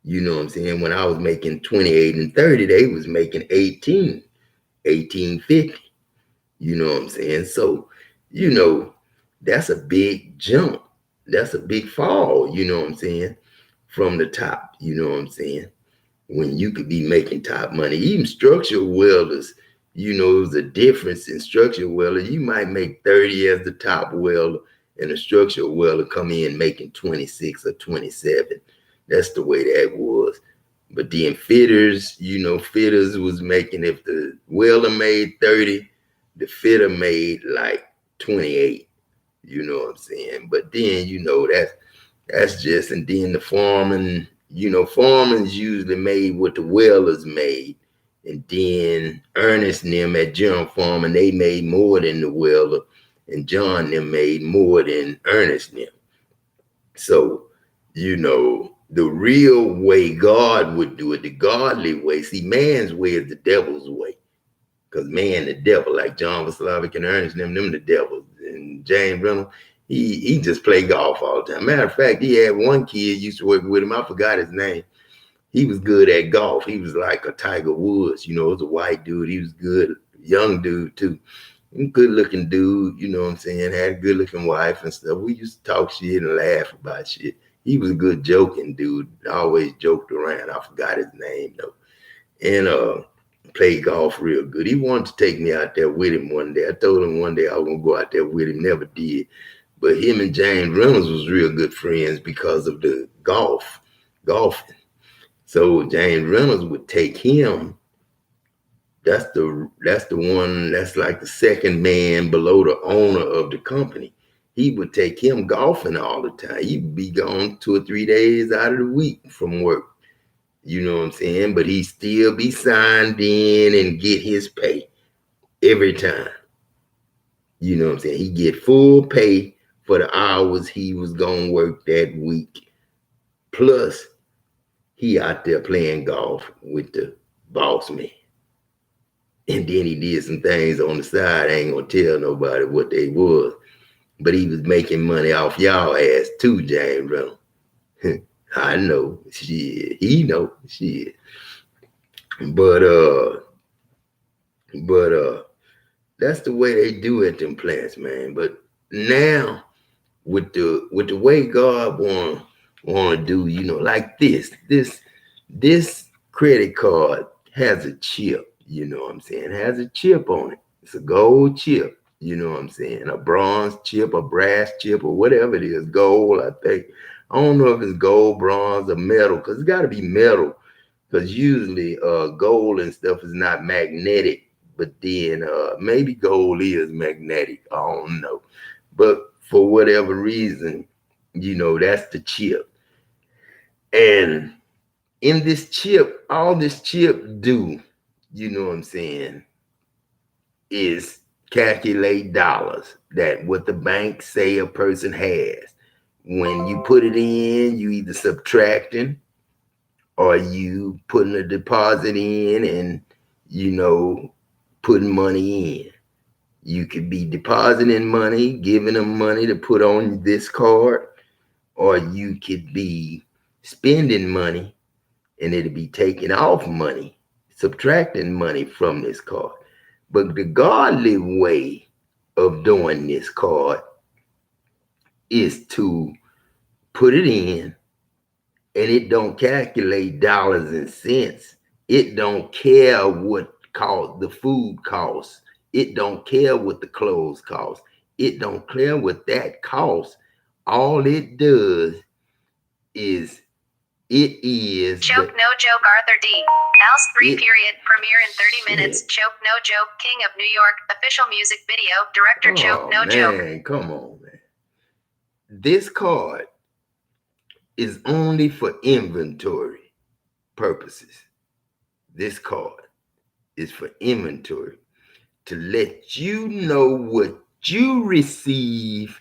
You know what I'm saying? When I was making 28 and 30, they was making 18.50. You know what I'm saying? So, that's a big jump. That's a big fall, you know what I'm saying? From the top, you know what I'm saying? When you could be making top money. Even structural welders, there's a difference in structural welder. You might make 30 as the top welder, and a structural welder come in making 26 or 27. That's the way that was. But then fitters, fitters was making, if the welder made 30, the fitter made like 28. You know what I'm saying? But then, that's just, and then the foreman, foreman's usually made what the welders made. And then Ernest and them at John Foreman, they made more than the welder. And John them made more than Ernest and them. So, the real way God would do it, the godly way. See, man's way is the devil's way. Because man, the devil, like John Vaslavic and Ernest, them the devils. And James Reynolds, he just played golf all the time. Matter of fact, he had one kid used to work with him. I forgot his name. He was good at golf. He was like a Tiger Woods. It was a white dude. He was good, young dude too. Good looking dude, you know what I'm saying? Had a good looking wife and stuff. We used to talk shit and laugh about shit. He was a good joking dude. Always joked around. I forgot his name though. And played golf real good. He wanted to take me out there with him one day. I told him one day I was gonna go out there with him. Never did. But him and James Reynolds was real good friends because of the golfing. So James Reynolds would take him. That's the one that's like the second man below the owner of the company. He would take him golfing all the time. He'd be gone 2 or 3 days out of the week from work. You know what I'm saying? But he'd still be signed in and get his pay every time. You know what I'm saying? He get full pay for the hours he was gonna work that week. Plus, he out there playing golf with the boss man. And then he did some things on the side. I ain't gonna tell nobody what they was. But he was making money off y'all ass too, James Reynolds. I know. Shit. He know. Shit. But that's the way they do at them plants, man. But now with the way God wanna do, you know, like this credit card has a chip, you know what I'm saying? It has a chip on it. It's a gold chip, you know what I'm saying? A bronze chip, a brass chip, or whatever it is, gold, I think. I don't know if it's gold, bronze, or metal, because it's got to be metal, because usually gold and stuff is not magnetic, but then maybe gold is magnetic. I don't know. But for whatever reason, you know, that's the chip. And in this chip, all this chip do, you know what I'm saying, is calculate dollars, that what the bank say a person has. When you put it in, you either subtracting or you putting a deposit in and, you know, putting money in. You could be depositing money, giving them money to put on this card, or you could be spending money and it'll be taking off money, subtracting money from this card. But the godly way of doing this card is to put it in, and it don't calculate dollars and cents. It don't care what the food costs. It don't care what the clothes cost. It don't care what that costs. All it does is Joke No Joke Arthur D. Al's 3 period premiere in 30 minutes. Joke No Joke King of New York official music video director. Joke No Joke. Man, come on, man. This card is only for inventory purposes. This card is for inventory, to let you know what you receive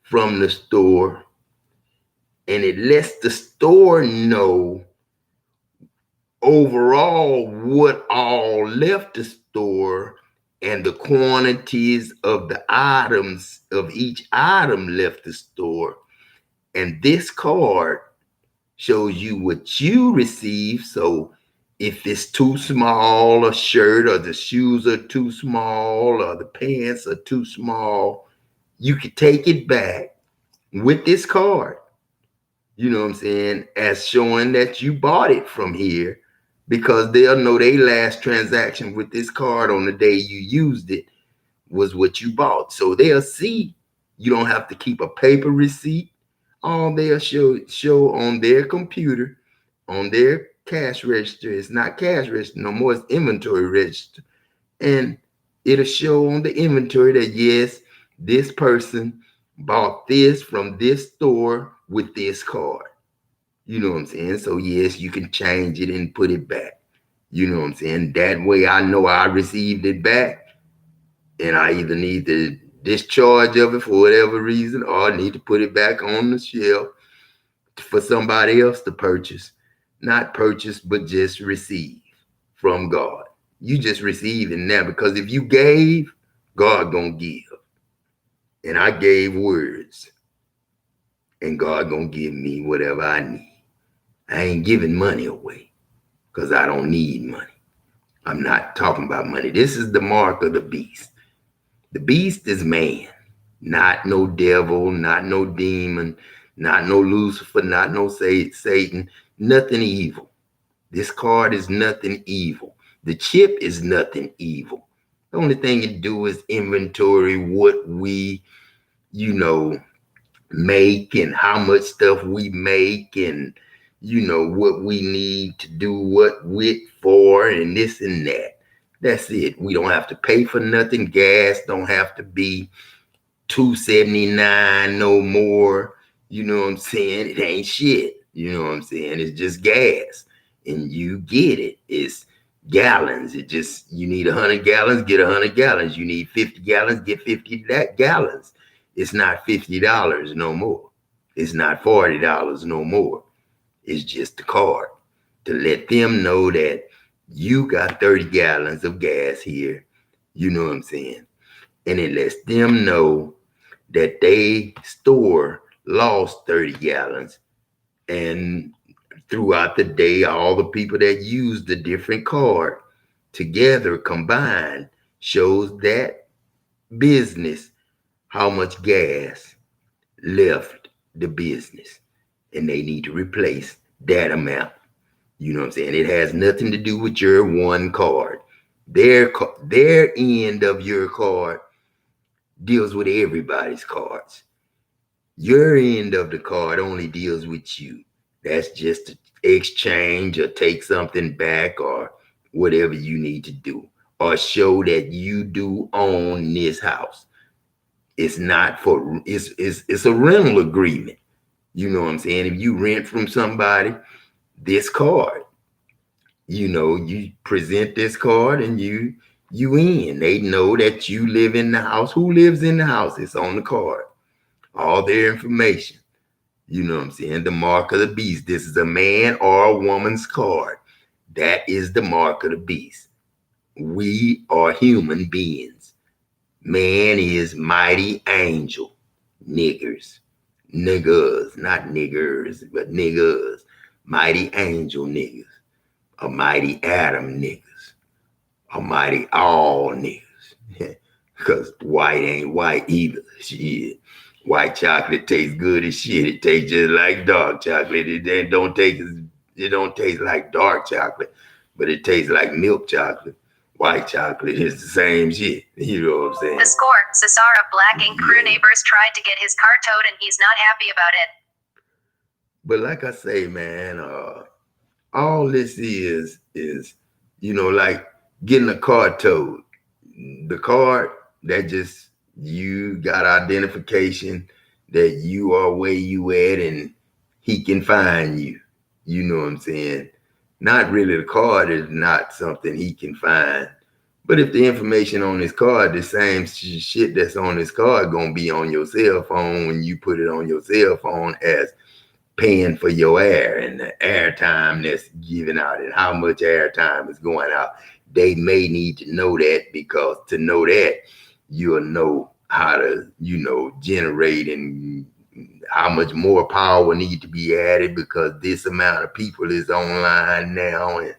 from the store, and it lets the store know overall what all left the store and the quantities of the items of each item left the store. And this card shows you what you receive. So if it's too small a shirt, or the shoes are too small, or the pants are too small, you could take it back with this card, you know what I'm saying, as showing that you bought it from here, because they'll know their last transaction with this card on the day you used it was what you bought. So they'll see. You don't have to keep a paper receipt. All they'll show on their computer, on their cash register. It's not cash register no more, it's inventory register. And it'll show on the inventory that, yes, this person bought this from this store with this card. You know what I'm saying? So yes, you can change it and put it back. You know what I'm saying? That way I know I received it back, and I either need to discharge of it for whatever reason, or I need to put it back on the shelf for somebody else to purchase. Not purchase, but just receive from God. You just receive it now, because if you gave, God gonna give. And I gave words, and God gonna give me whatever I need. I ain't giving money away, because I don't need money. I'm not talking about money. This is the mark of the beast. The beast is man, not no devil, not no demon, not no Lucifer, not no Satan, nothing evil. This card is nothing evil. The chip is nothing evil. The only thing it do is inventory what we, you know, make and how much stuff we make and what we need to do what with for and this and that. That's it. We don't have to pay for nothing. Gas don't have to be $2.79 no more. You know what I'm saying? It ain't shit. You know what I'm saying? It's just gas. And you get it. It's gallons. It just, you need 100 gallons, get 100 gallons. You need 50 gallons, get 50 gallons. It's not $50 no more. It's not $40 no more. It's just the card to let them know that you got 30 gallons of gas here. You know what I'm saying? And it lets them know that they store lost 30 gallons. And throughout the day, all the people that use the different card together combined shows that business how much gas left the business. And they need to replace that amount. You know what I'm saying? It has nothing to do with your one card. Their end of your card deals with everybody's cards. Your end of the card only deals with you. That's just to exchange or take something back or whatever you need to do, or show that you do own this house. It's not for, it's a rental agreement. You know what I'm saying? If you rent from somebody, this card, you present this card and you in. They know that you live in the house. Who lives in the house? It's on the card. All their information. You know what I'm saying? The mark of the beast. This is a man or a woman's card. That is the mark of the beast. We are human beings. Man is mighty angel. Niggers, not niggers, but niggas. Mighty angel niggas. A mighty Adam niggas. A mighty all niggas. Because white ain't white either. Shit. White chocolate tastes good as shit. It tastes just like dark chocolate. It don't taste like dark chocolate, but it tastes like milk chocolate. White chocolate is the same shit. You know what I'm saying? The score. Cesar of Black Ink crew neighbors tried to get his car towed and he's not happy about it. But like I say, man, all this is, like getting a car towed. The card, that just, you got identification that you are where you at and he can find you. You know what I'm saying? Not really, the card is not something he can find. But if the information on his card, the same shit that's on his card gonna be on your cell phone when you put it on your cell phone as paying for your air and the air time that's given out and how much air time is going out. They may need to know that, because to know that, you'll know how to, generate and how much more power need to be added because this amount of people is online now and,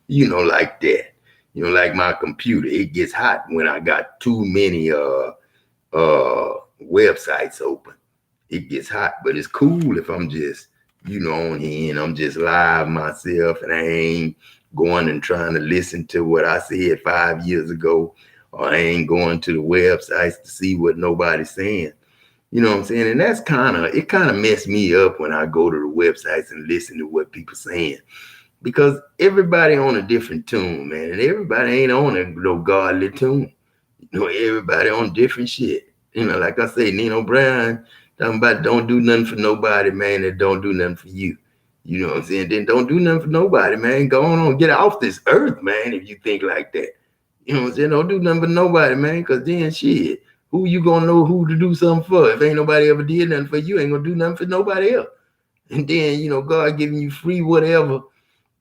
like that. Like my computer, it gets hot when I got too many websites open. It gets hot, but it's cool if I'm just, on here and I'm just live myself and I ain't going and trying to listen to what I said 5 years ago, or I ain't going to the websites to see what nobody's saying. You know what I'm saying? And it kind of messed me up when I go to the websites and listen to what people saying, because everybody on a different tune, man, and everybody ain't on no godly tune. Everybody on different shit. Like I say, Nino Brown talking about don't do nothing for nobody, man, and don't do nothing for you. You know what I'm saying? Then don't do nothing for nobody, man. Go on, get off this earth, man, if you think like that. You know what I'm saying? Don't do nothing for nobody, man, because then shit, who you gonna know who to do something for? If ain't nobody ever did nothing for you, ain't gonna do nothing for nobody else. And then, God giving you free whatever,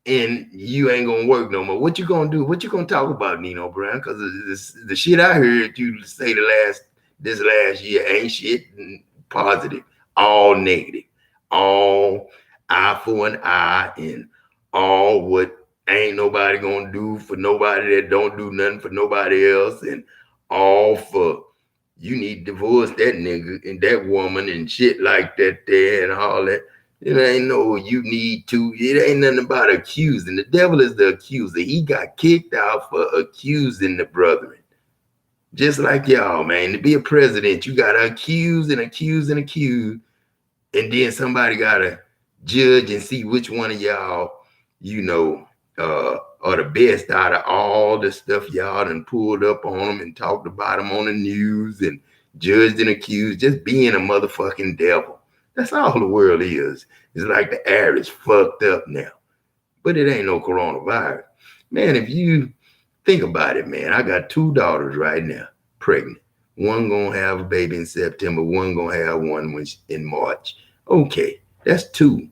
and you ain't gonna work no more. What you gonna do? What you gonna talk about, Nino Brown? Because the shit I heard you say this last year ain't shit positive, all negative, all eye for an eye, and all what ain't nobody gonna do for nobody that don't do nothing for nobody else, and all for you need to divorce that nigga and that woman and shit like that there and all that. It ain't no you need to. It ain't nothing about accusing. The devil is the accuser. He got kicked out for accusing the brethren. Just like y'all, man. To be a president, you got to accuse and accuse and accuse And then somebody gotta judge and see which one of y'all, are the best out of all the stuff y'all done pulled up on them and talked about them on the news and judged and accused, just being a motherfucking devil. That's all the world is. It's like the air is fucked up now. But it ain't no coronavirus. Man, if you think about it, man, I got 2 daughters right now, pregnant. One gonna have a baby in September, one gonna have one in March. Okay, that's 2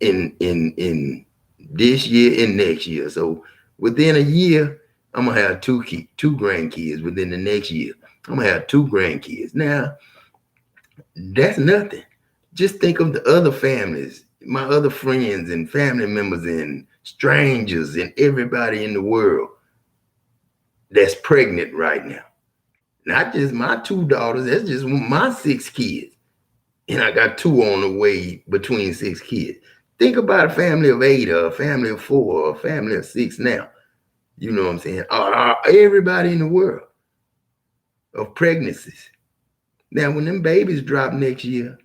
in this year and next year. So within a year, I'm gonna have 2 grandkids. Within the next year, I'm gonna have 2 grandkids. Now, that's nothing. Just think of the other families, my other friends and family members and strangers and everybody in the world that's pregnant right now. Not just my 2 daughters, that's just my 6 kids. And I got 2 on the way between 6 kids. Think about a family of 8 or a family of 4 or a family of 6 now. You know what I'm saying? Everybody in the world of pregnancies. Now, when them babies drop next year,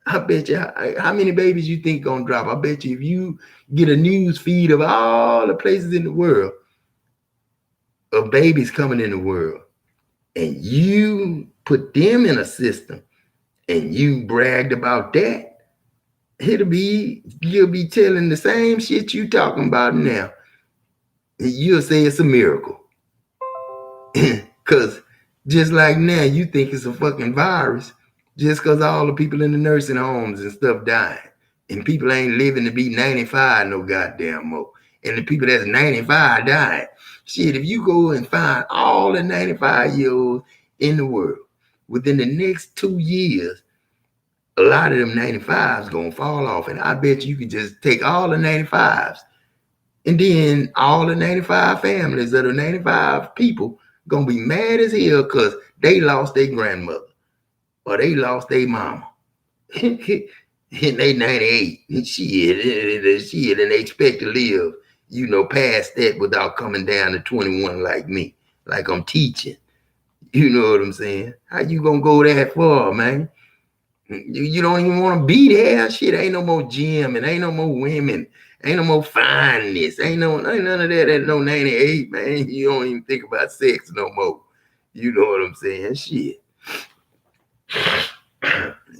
I bet you, how many babies you think gonna drop? I bet you if you get a news feed of all the places in the world of babies coming in the world, and you put them in a system and you bragged about that, you'll be telling the same shit you talking about now. You'll say it's a miracle. Because just like now, you think it's a fucking virus just because all the people in the nursing homes and stuff dying. And people ain't living to be 95 no goddamn more. And the people that's 95 dying. Shit, if you go and find all the 95-year-olds in the world, within the next 2 years, a lot of them 95s gonna fall off. And I bet you could just take all the 95s and then all the 95 families of the 95 people gonna be mad as hell because they lost their grandmother or they lost their mama. And they 98. And shit, and they expect to live, past that without coming down to 21 like me, like I'm teaching. You know what I'm saying? How you gonna go that far, man? You don't even want to be there. Shit, ain't no more gym and ain't no more women. Ain't no more fineness. Ain't none of that at no 98, man. You don't even think about sex no more. You know what I'm saying? Shit.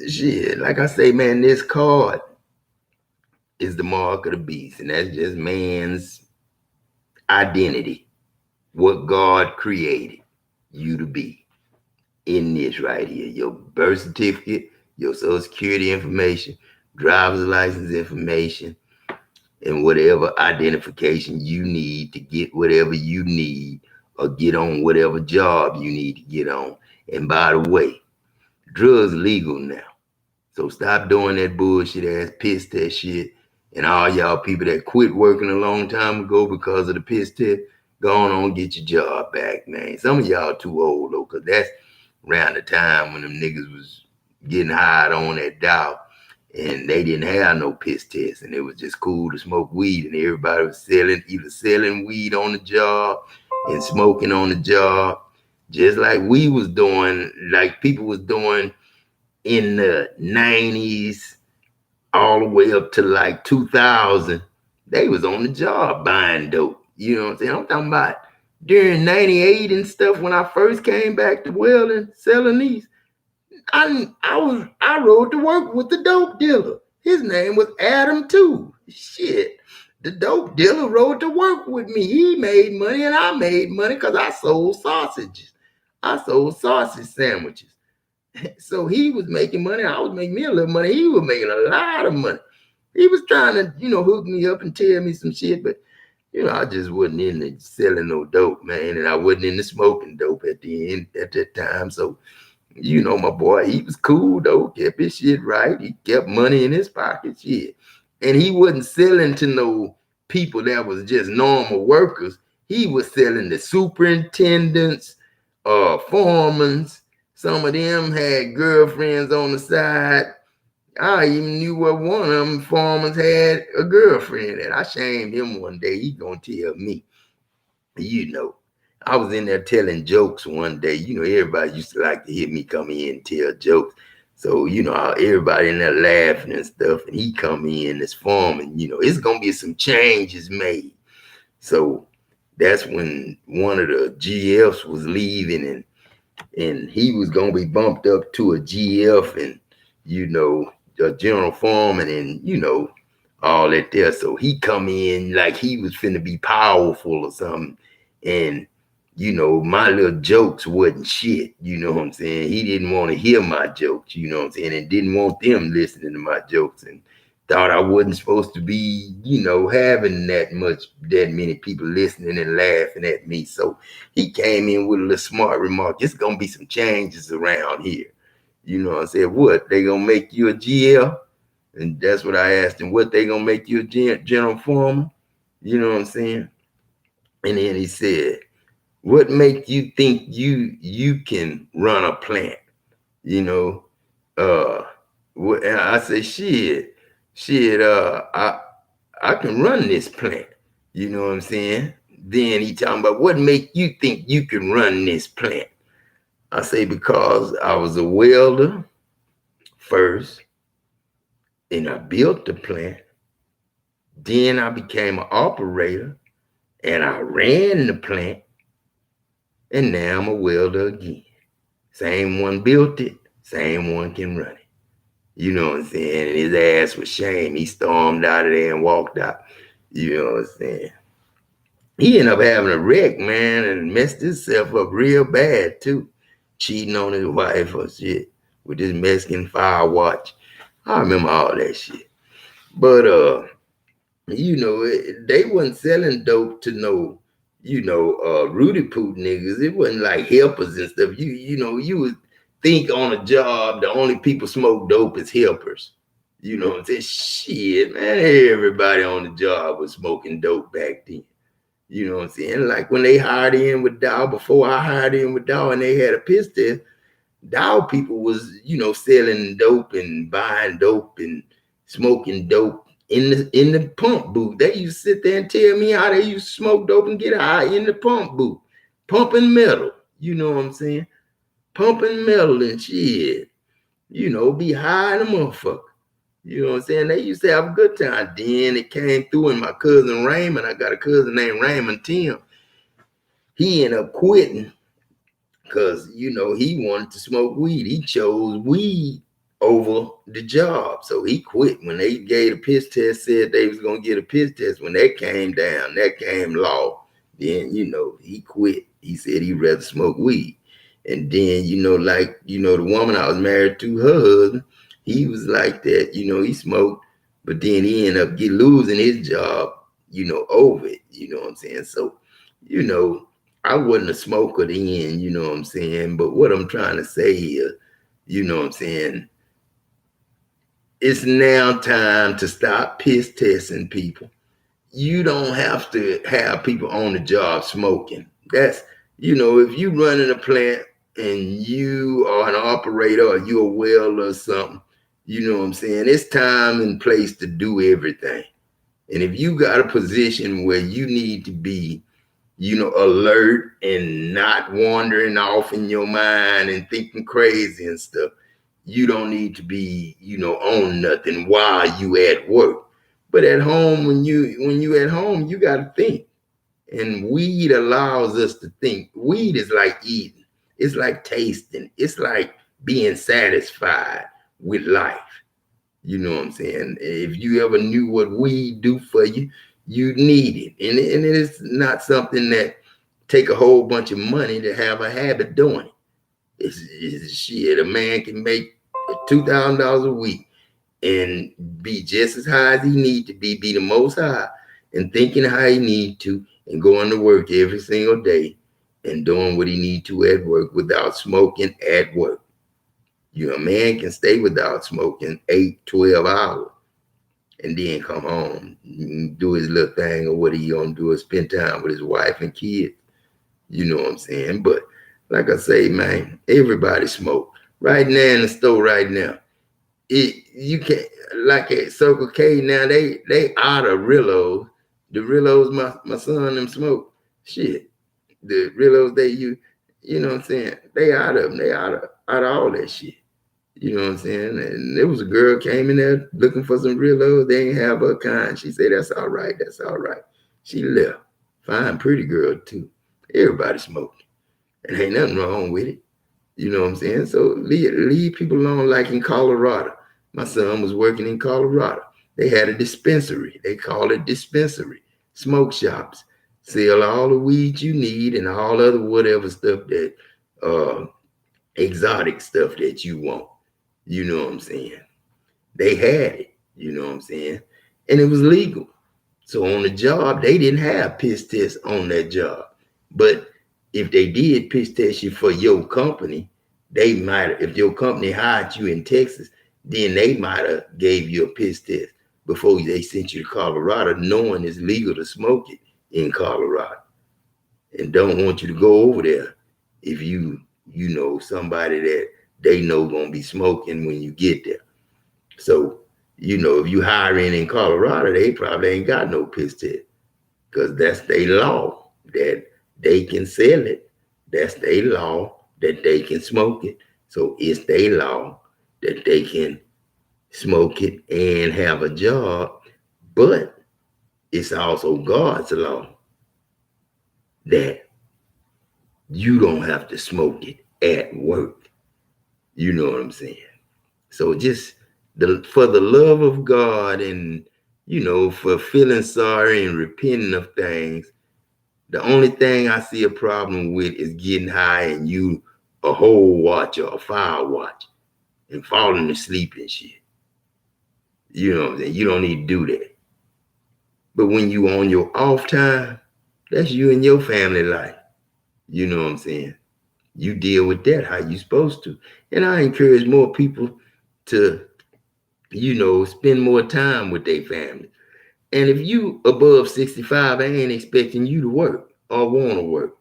Shit. Like I say, man, this card is the mark of the beast. And that's just man's identity. What God created you to be in this right here. Your birth certificate, your social security information, driver's license information, and whatever identification you need to get whatever you need or get on whatever job you need to get on. And by the way, drugs legal now. So stop doing that bullshit ass piss test shit. And all y'all people that quit working a long time ago because of the piss test, go on get your job back, man. Some of y'all too old though, because that's around the time when them niggas was getting hired on that Dow and they didn't have no piss test and it was just cool to smoke weed and everybody was either selling weed on the job and smoking on the job, just like we was doing, like people was doing in the 90s all the way up to like 2000. They was on the job buying dope. You know what I'm saying? I'm talking about during 98 and stuff when I first came back to Weldon selling these. I rode to work with the dope dealer. His name was Adam too. Shit. The dope dealer rode to work with me. He made money and I made money because I sold sausages. I sold sausage sandwiches. So he was making money. I was making me a little money. He was making a lot of money. He was trying to, hook me up and tell me some shit, but I just wasn't into selling no dope, man. And I wasn't into smoking dope at that time. So, my boy, he was cool though, kept his shit right. He kept money in his pocket, shit. And he wasn't selling to no people that was just normal workers. He was selling to superintendents, foremans. Some of them had girlfriends on the side. I even knew what one of them foremans had a girlfriend, and I shamed him one day. He gonna tell me, I was in there telling jokes one day. Everybody used to like to hear me come in and tell jokes. So, everybody in there laughing and stuff, and he come in this farm, and it's gonna be some changes made. So that's when one of the GFs was leaving, and he was gonna be bumped up to a GF, and a general foreman, and all that there. So he come in like he was finna be powerful or something, and my little jokes wasn't shit. You know what I'm saying? He didn't want to hear my jokes. You know what I'm saying? And didn't want them listening to my jokes, and thought I wasn't supposed to be, having that many people listening and laughing at me. So he came in with a little smart remark. It's gonna be some changes around here. I said, what? They gonna make you a GL? And that's what I asked him. What they gonna make you a general foreman? You know what I'm saying? And then he said, what make you think you can run a plant? And I said, shit, I can run this plant. You know what I'm saying? Then he talking about what make you think you can run this plant? I say, because I was a welder first, and I built the plant. Then I became an operator, and I ran the plant, and now I'm a welder again. Same one built it, same one can run it. You know what I'm saying? And his ass was shame. He stormed out of there and walked out. You know what I'm saying? He ended up having a wreck, man, and messed himself up real bad, too. Cheating on his wife or shit with this Mexican fire watch. I remember all that shit. But, they wasn't selling dope to no, Rudy Poot niggas. It wasn't like helpers and stuff. You would think on a job, the only people smoke dope is helpers. You know what I'm saying? Shit, man, everybody on the job was smoking dope back then. You know what I'm saying? Like when they hired in with Dow, before I hired in with Dow and they had a piss test, Dow people was, selling dope and buying dope and smoking dope in the pump booth. They used to sit there and tell me how they used to smoke dope and get high in the pump booth, pumping metal. You know what I'm saying? Pumping metal and shit. Be high in the motherfucker. You know what I'm saying? They used to have a good time. Then it came through, and my cousin Raymond, I got a cousin named Raymond Tim. He ended up quitting because, he wanted to smoke weed. He chose weed over the job. So he quit. When they gave a piss test, said they was going to get a piss test, when that came down, that came law, then, he quit. He said he'd rather smoke weed. And then, the woman I was married to, her husband, he was like that, he smoked, but then he ended up losing his job, over it, you know what I'm saying? So, I wasn't a smoker then, you know what I'm saying? But what I'm trying to say here, you know what I'm saying? It's now time to stop piss testing people. You don't have to have people on the job smoking. That's, if you running a plant and you are an operator or you're a welder or something, you know what I'm saying? It's time and place to do everything. And if you got a position where you need to be, alert and not wandering off in your mind and thinking crazy and stuff, you don't need to be, on nothing while you at work. But at home, when you at home, you got to think. And weed allows us to think. Weed is like eating. It's like tasting. It's like being satisfied with life. You know what I'm saying? If you ever knew what weed do for you, you need it. And it is not something that take a whole bunch of money to have a habit doing it. It's shit. A man can make $2,000 a week and be just as high as he need to be the most high, and thinking how he need to, and going to work every single day and doing what he need to at work without smoking at work. A man can stay without smoking 8, 12 hours and then come home, do his little thing, or what he gonna do is spend time with his wife and kids. You know what I'm saying? But like I say, man, everybody smoke. Right now in the store right now, you can't, like at Circle K now, they out of Rillos. The Rillos my son them smoke. Shit. The Rillos you know what I'm saying? They out of them. They out of all that shit. You know what I'm saying? And there was a girl came in there looking for some real love. They ain't have her kind. She said, that's all right. That's all right. She left. Fine, pretty girl too. Everybody smoking. And ain't nothing wrong with it. You know what I'm saying? So leave people alone. Like in Colorado. My son was working in Colorado. They had a dispensary. They call it dispensary. Smoke shops. Sell all the weed you need and all other whatever stuff that exotic stuff that you want. You know what I'm saying? They had it, you know what I'm saying? And it was legal. So on the job, they didn't have piss tests on that job. But if they did piss test you for your company, they might, if your company hired you in Texas, then they might have gave you a piss test before they sent you to Colorado, knowing it's legal to smoke it in Colorado. And don't want you to go over there if you know somebody that they know gonna be smoking when you get there. So, if you hiring in Colorado, they probably ain't got no piss test because that's their law that they can sell it. That's their law that they can smoke it. So it's their law that they can smoke it and have a job. But it's also God's law that you don't have to smoke it at work. You know what I'm saying? So just for the love of God and, for feeling sorry and repenting of things, the only thing I see a problem with is getting high and you a whole watch or a fire watch and falling asleep and shit. You know what I'm saying? You don't need to do that. But when you on your off time, that's you and your family life. You know what I'm saying? You deal with that how you supposed to. And I encourage more people to, spend more time with their family. And if you above 65, I ain't expecting you to work or want to work.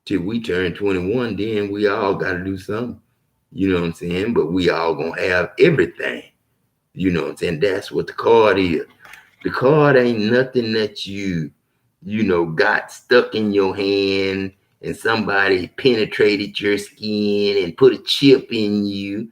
Till we turn 21, then we all got to do something. You know what I'm saying? But we all going to have everything. You know what I'm saying? That's what the card is. The card ain't nothing that you got stuck in your hand and somebody penetrated your skin and put a chip in you.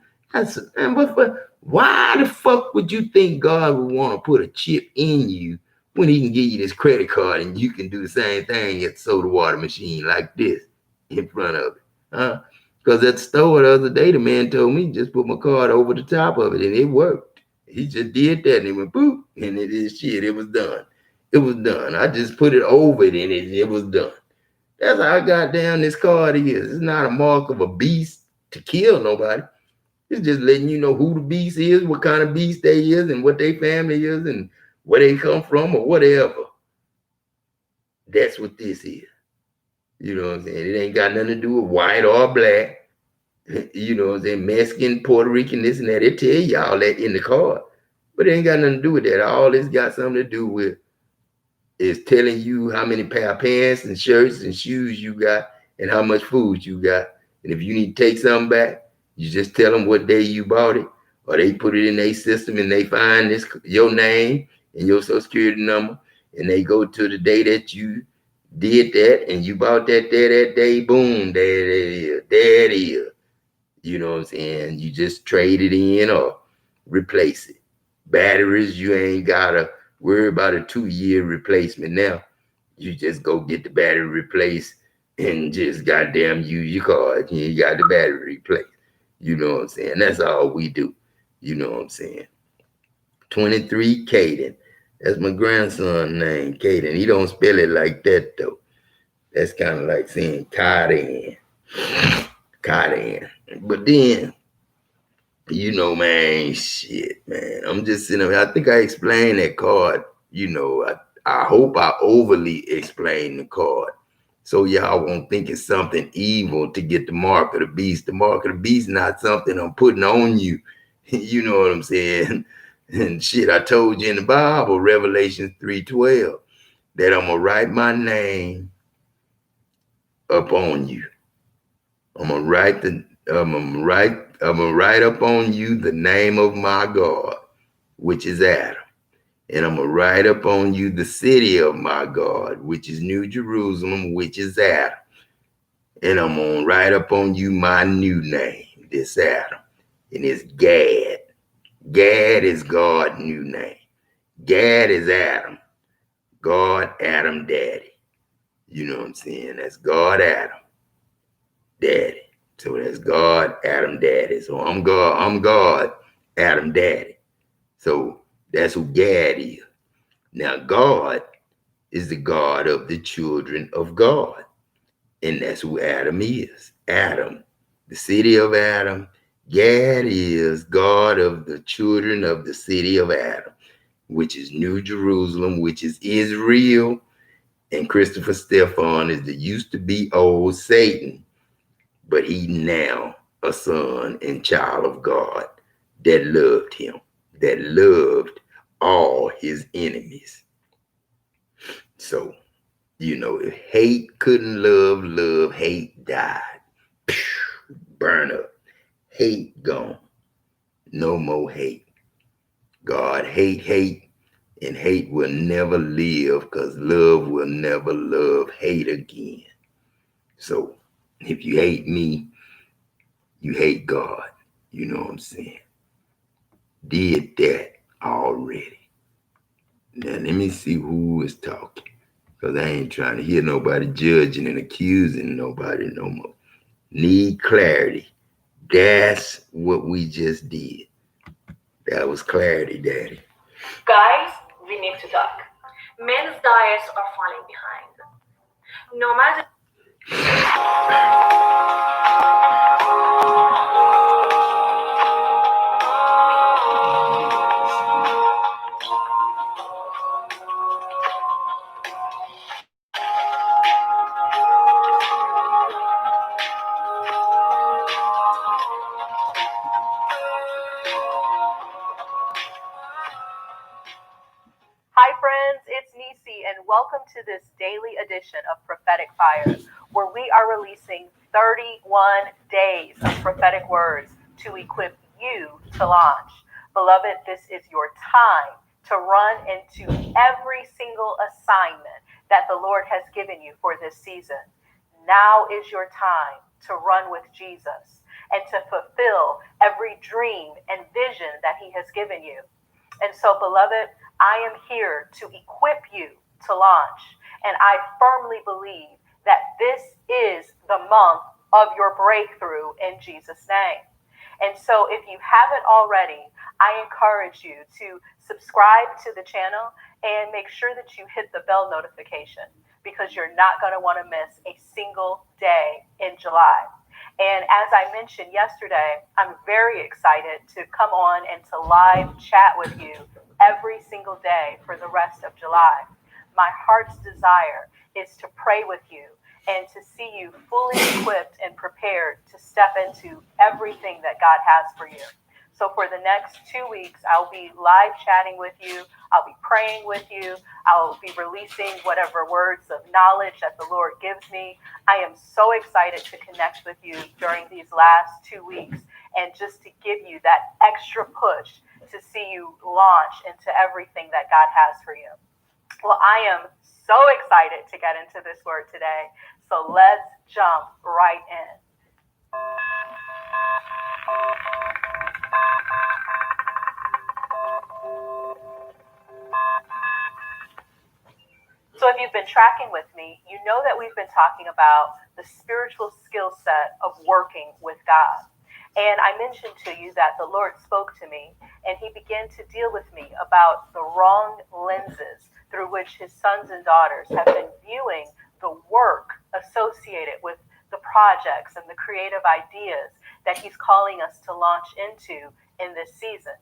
Why the fuck would you think God would want to put a chip in you when he can give you this credit card and you can do the same thing at the soda water machine like this in front of it? Huh? Because at the store the other day, the man told me just put my card over the top of it and it worked. He just did that and it went boop and it is shit. It was done. It was done. I just put it over it and it was done. That's how goddamn this card is. It's not a mark of a beast to kill nobody. It's just letting you know who the beast is, what kind of beast they is, and what their family is, and where they come from, or whatever. That's what this is. You know what I'm saying? It ain't got nothing to do with white or black. You know what I'm saying? Mexican, Puerto Rican, this and that. They tell y'all that in the card. But it ain't got nothing to do with that. All it's got something to do with is telling you how many pair of pants and shirts and shoes you got and how much food you got. And if you need to take something back, you just tell them what day you bought it, or they put it in their system and they find your name and your social security number, and they go to the day that you did that and you bought that day, boom, there it is. You know what I'm saying? You just trade it in or replace it. Batteries, you ain't gotta worry about a 2-year replacement now. You just go get the battery replaced and just goddamn use your card. You got the battery replaced. You know what I'm saying? That's all we do. You know what I'm saying? 23 Caden. That's my grandson's name, Caden. He don't spell it like that, though. That's kind of like saying Caden. Caden. But then, man, shit, man. I'm just sitting there. I think I explained that card. I hope I overly explained the card. So y'all won't think it's something evil to get the mark of the beast. The mark of the beast is not something I'm putting on you. You know what I'm saying? And shit, I told you in the Bible, Revelation 3:12, that I'm going to write my name up on you. I'm going to write up on you the name of my God, which is Adam. And I'm going to write up on you the city of my God, which is New Jerusalem, which is Adam. And I'm going to write up on you my new name, this Adam. and it's Gad. Gad is God's new name. Gad is Adam. God, Adam, Daddy. You know what I'm saying? That's God, Adam, Daddy. So that's God, Adam, Daddy. So I'm God, Adam, Daddy. So that's who Gad is. Now, God is the God of the children of God. And that's who Adam is. Adam, the city of Adam. Gad is God of the children of the city of Adam, which is New Jerusalem, which is Israel. And Christopher Stephan is the used to be old Satan, but he now a son and child of God that loved him, that loved all his enemies. So, if hate couldn't love, hate died. Burn up. Hate gone. No more hate. God hate, and hate will never live because love will never love hate again. So if you hate me, you hate God. You know what I'm saying? Did that already. Now let me see who is talking. Because I ain't trying to hear nobody judging and accusing nobody no more. Need clarity. That's what we just did. That was clarity, Daddy. Guys, we need to talk. Men's diets are falling behind. No matter. Hi, friends, it's Nisi, and welcome to this daily edition of Prophetic Fire, where we are releasing 31 days of prophetic words to equip you to launch. Beloved, this is your time to run into every single assignment that the Lord has given you for this season. Now is your time to run with Jesus and to fulfill every dream and vision that He has given you. And so, beloved, I am here to equip you to launch. And I firmly believe that this is the month of your breakthrough in Jesus' name. And so if you haven't already, I encourage you to subscribe to the channel and make sure that you hit the bell notification, because you're not going to want to miss a single day in July. And as I mentioned yesterday, I'm very excited to come on and to live chat with you every single day for the rest of July. My heart's desire is to pray with you and to see you fully equipped and prepared to step into everything that God has for you. So for the next 2 weeks, I'll be live chatting with you. I'll be praying with you. I'll be releasing whatever words of knowledge that the Lord gives me. I am so excited to connect with you during these last 2 weeks and just to give you that extra push to see you launch into everything that God has for you. Well, I am so excited to get into this word today. So let's jump right in. So if you've been tracking with me, you know that we've been talking about the spiritual skill set of working with God. And I mentioned to you that the Lord spoke to me and He began to deal with me about the wrong lenses through which His sons and daughters have been viewing the work associated with the projects and the creative ideas that He's calling us to launch into in this season.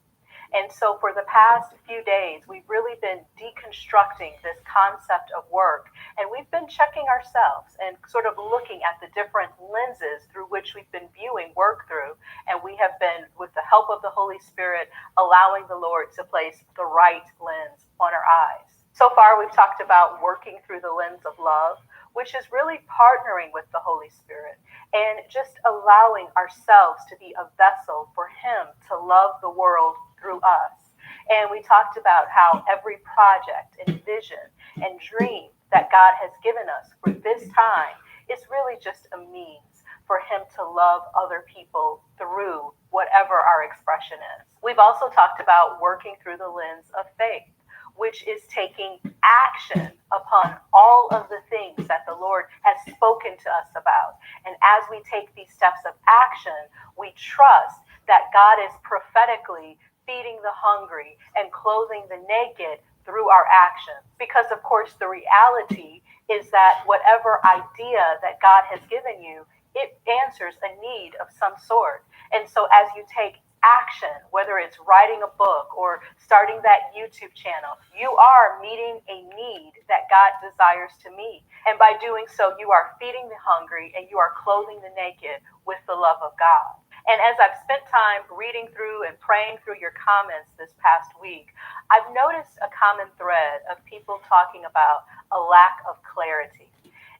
And so for the past few days, we've really been deconstructing this concept of work. And we've been checking ourselves and sort of looking at the different lenses through which we've been viewing work through. And we have been, with the help of the Holy Spirit, allowing the Lord to place the right lens on our eyes. So far, we've talked about working through the lens of love, which is really partnering with the Holy Spirit and just allowing ourselves to be a vessel for Him to love the world through us. And we talked about how every project and vision and dream that God has given us for this time is really just a means for Him to love other people through whatever our expression is. We've also talked about working through the lens of faith, which is taking action upon all of the things that the Lord has spoken to us about. And as we take these steps of action, we trust that God is prophetically feeding the hungry and clothing the naked through our actions. Because, of course, the reality is that whatever idea that God has given you, it answers a need of some sort. And so as you take action, whether it's writing a book or starting that YouTube channel, you are meeting a need that God desires to meet. And by doing so, you are feeding the hungry and you are clothing the naked with the love of God. And as I've spent time reading through and praying through your comments this past week, I've noticed a common thread of people talking about a lack of clarity.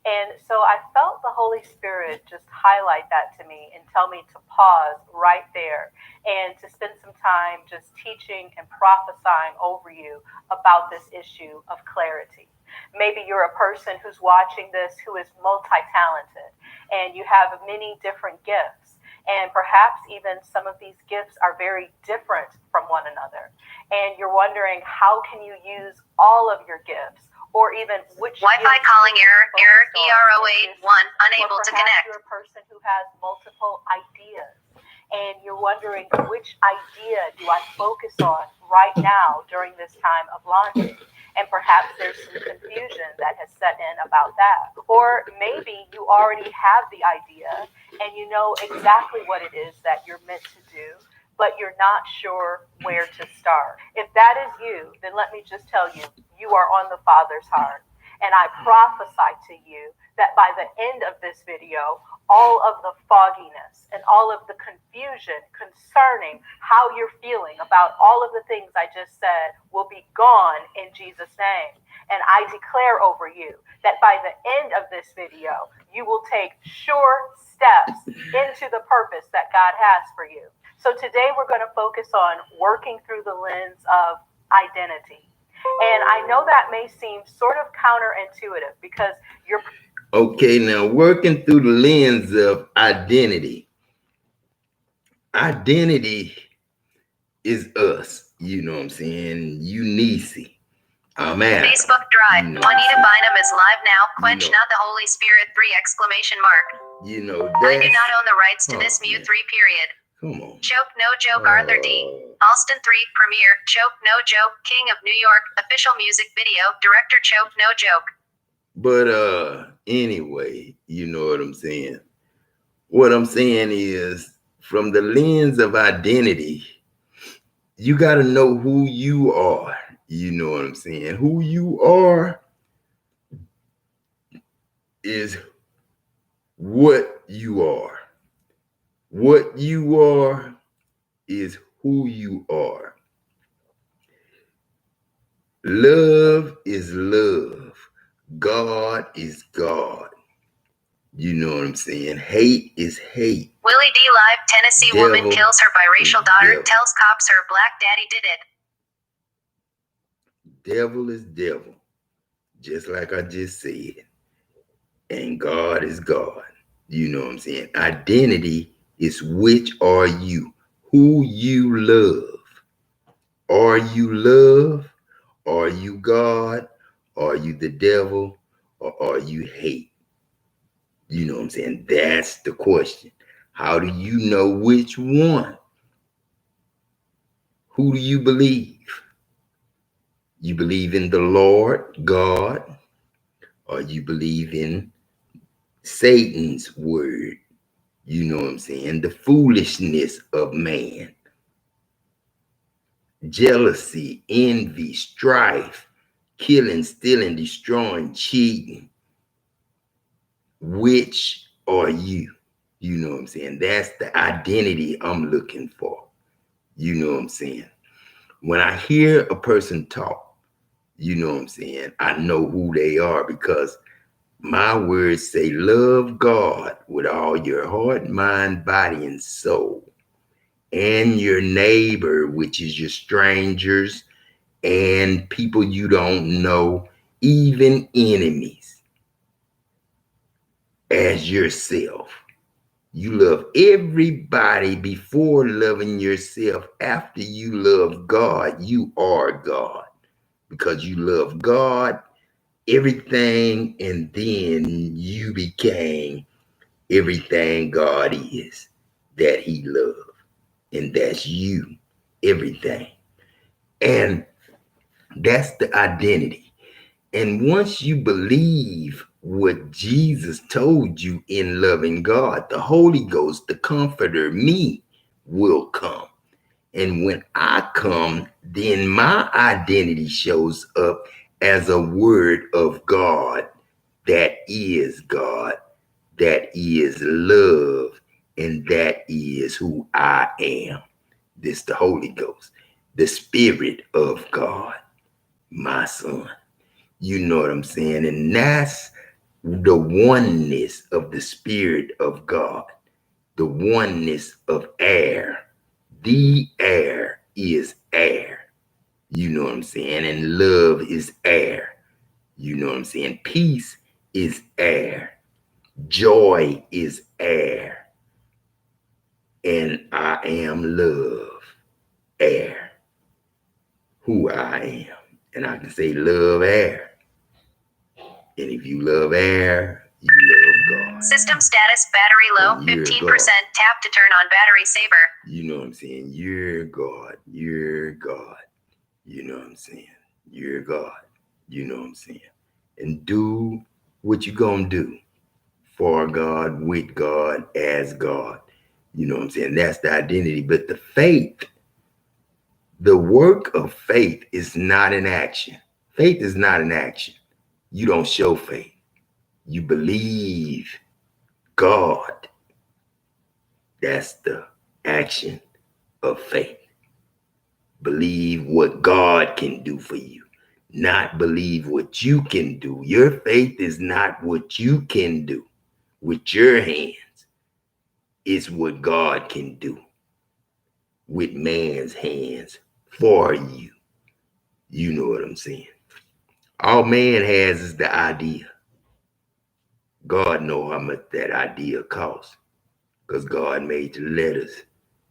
And so I felt the Holy Spirit just highlight that to me and tell me to pause right there and to spend some time just teaching and prophesying over you about this issue of clarity. Maybe you're a person who's watching this who is multi-talented and you have many different gifts. And perhaps even some of these gifts are very different from one another. And you're wondering, how can you use all of your gifts? Or even which Wi-Fi calling error ER081 unable to connect. You're a person who has multiple ideas and you're wondering, which idea do I focus on right now during this time of launching? And perhaps there's some confusion that has set in about that. Or maybe you already have the idea and you know exactly what it is that you're meant to do, but you're not sure where to start. If that is you, then let me just tell you, you are on the Father's heart. And I prophesy to you that by the end of this video, all of the fogginess and all of the confusion concerning how you're feeling about all of the things I just said will be gone in Jesus' name. And I declare over you that by the end of this video, you will take sure steps into the purpose that God has for you. So today we're going to focus on working through the lens of identity. And I know that may seem sort of counterintuitive because you're... Okay, now working through the lens of identity. Identity is us. You know what I'm saying? You, Nisi. I'm at Facebook Drive. Juanita Bynum is live now. Quench not the Holy Spirit 3 exclamation mark. You know, I do not own the rights to this mute 3 period. Come on. Joke, no joke, Arthur D. Alston 3, premiere, Joke, no joke, King of New York, official music video, director, Joke, no joke. But anyway, you know what I'm saying? What I'm saying is, from the lens of identity, you got to know who you are. You know what I'm saying? Who you are is what you are. What you are is who you are. Love is love. God is God. You know what I'm saying? Hate is hate. Willie D. Live, Tennessee woman kills her biracial daughter, tells cops her black daddy did it. Devil is devil, just like I just said. And God is God. You know what I'm saying? Identity is which are you? Who you love. Are you love? Are you God? Are you the devil? Or are you hate? You know what I'm saying? That's the question. How do you know which one? Who do you believe? You believe in the Lord God, or you believe in Satan's word? You know what I'm saying? The foolishness of man. Jealousy, envy, strife, killing, stealing, destroying, cheating. Which are you? You know what I'm saying? That's the identity I'm looking for. You know what I'm saying? When I hear a person talk, you know what I'm saying, I know who they are, because my words say, love God with all your heart, mind, body, and soul. And your neighbor, which is your strangers and people you don't know, even enemies, as yourself. You love everybody before loving yourself. After you love God, you are God. Because you love God, everything, and then you became everything God is that he loved. And that's you, everything. And that's the identity. And once you believe what Jesus told you in loving God, the Holy Ghost, the Comforter, me, will come. And when I come, then my identity shows up as a word of God that is God, that is love, and that is who I am. This the Holy Ghost, the Spirit of God, my son. You know what I'm saying? And that's the oneness of the Spirit of God, the oneness of air. The air is air. You know what I'm saying? And love is air. You know what I'm saying? Peace is air. Joy is air. And I am love, air, who I am. And I can say love air. And if you love air, you love God. System status battery low, 15%. Tap to turn on battery saver. You know what I'm saying? You're God. You're God. You know what I'm saying? You're God. You know what I'm saying? And do what you gonna do for God, with God, as God. You know what I'm saying? That's the identity. But the faith, the work of faith is not an action. Faith is not an action. You don't show faith. You believe God. That's the action of faith. Believe what God can do for you, not believe what you can do. Your faith is not what you can do with your hands. It's what God can do with man's hands for you. You know what I'm saying? All man has is the idea. God knows how much that idea costs, because God made the letters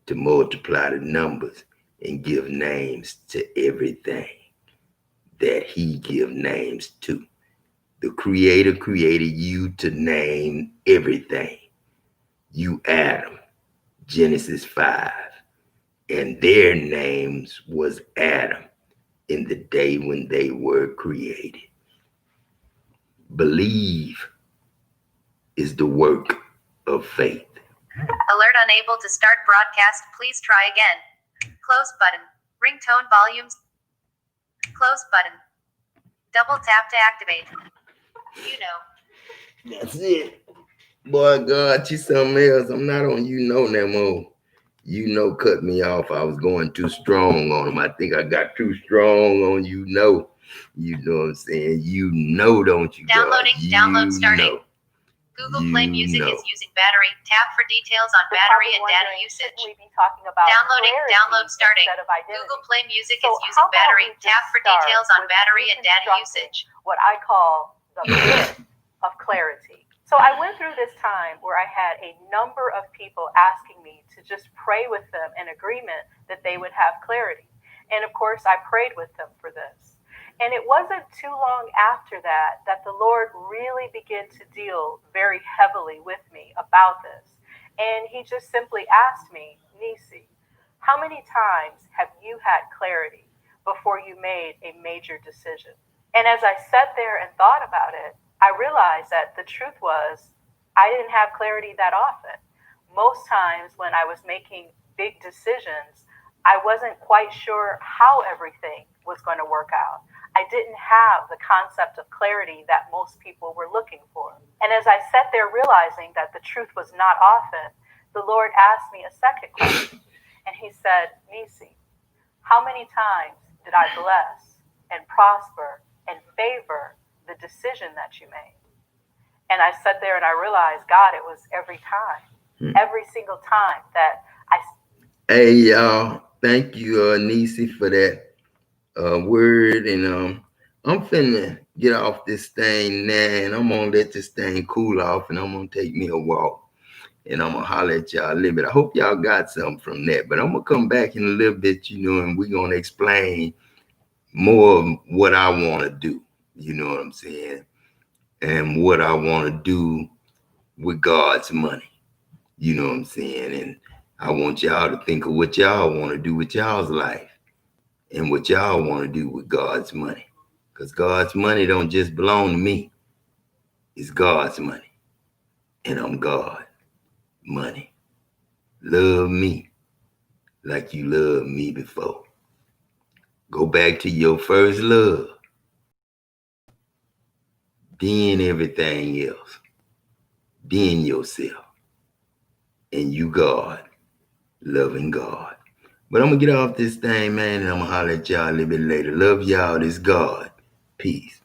to multiply the numbers and give names to everything that he give names to. The Creator created you to name everything. You, Adam, Genesis 5, and their names was Adam in the day when they were created. Believe is the work of faith. Alert unable to start broadcast. Please try again. Close button. Ringtone volumes. Close button. Double tap to activate. You know. That's it. Boy, God, you something else. I'm not on you know no more. You know cut me off. I was going too strong on him. I think I got too strong on you know. You know what I'm saying? You know, don't you? Downloading. Download starting. Know. Google Play Music is using battery. Tap for details on battery and data usage. We be talking about downloading. Download starting. Google Play Music is using battery. Tap for details on battery and data usage. What I call the myth of clarity. So I went through this time where I had a number of people asking me to just pray with them in agreement that they would have clarity. And of course, I prayed with them for this. And it wasn't too long after that that the Lord really began to deal very heavily with me about this. And he just simply asked me, Nisi, how many times have you had clarity before you made a major decision? And as I sat there and thought about it, I realized that the truth was I didn't have clarity that often. Most times when I was making big decisions, I wasn't quite sure how everything was going to work out. I didn't have the concept of clarity that most people were looking for. And as I sat there realizing that the truth was not often, the Lord asked me a second question. And he said, Nisi, how many times did I bless and prosper and favor the decision that you made? And I sat there and I realized, God, it was every time, every single time that I... Hey, y'all, thank you, Nisi, for that word. And I'm finna get off this thing now, and I'm gonna let this thing cool off, and I'm gonna take me a walk. And I'm gonna holler at y'all a little bit. I hope y'all got something from that. But I'm gonna come back in a little bit, and we're gonna explain more of what I want to do. You know what I'm saying? And what I want to do with God's money. You know what I'm saying? And I want y'all to think of what y'all want to do with y'all's life and what y'all want to do with God's money. Because God's money don't just belong to me. It's God's money. And I'm God. Money. Love me like you loved me before. Go back to your first love. Then everything else. Then yourself. And you God. Loving God. But I'm going to get off this thing, man, and I'm going to holler at y'all a little bit later. Love y'all. This God. Peace.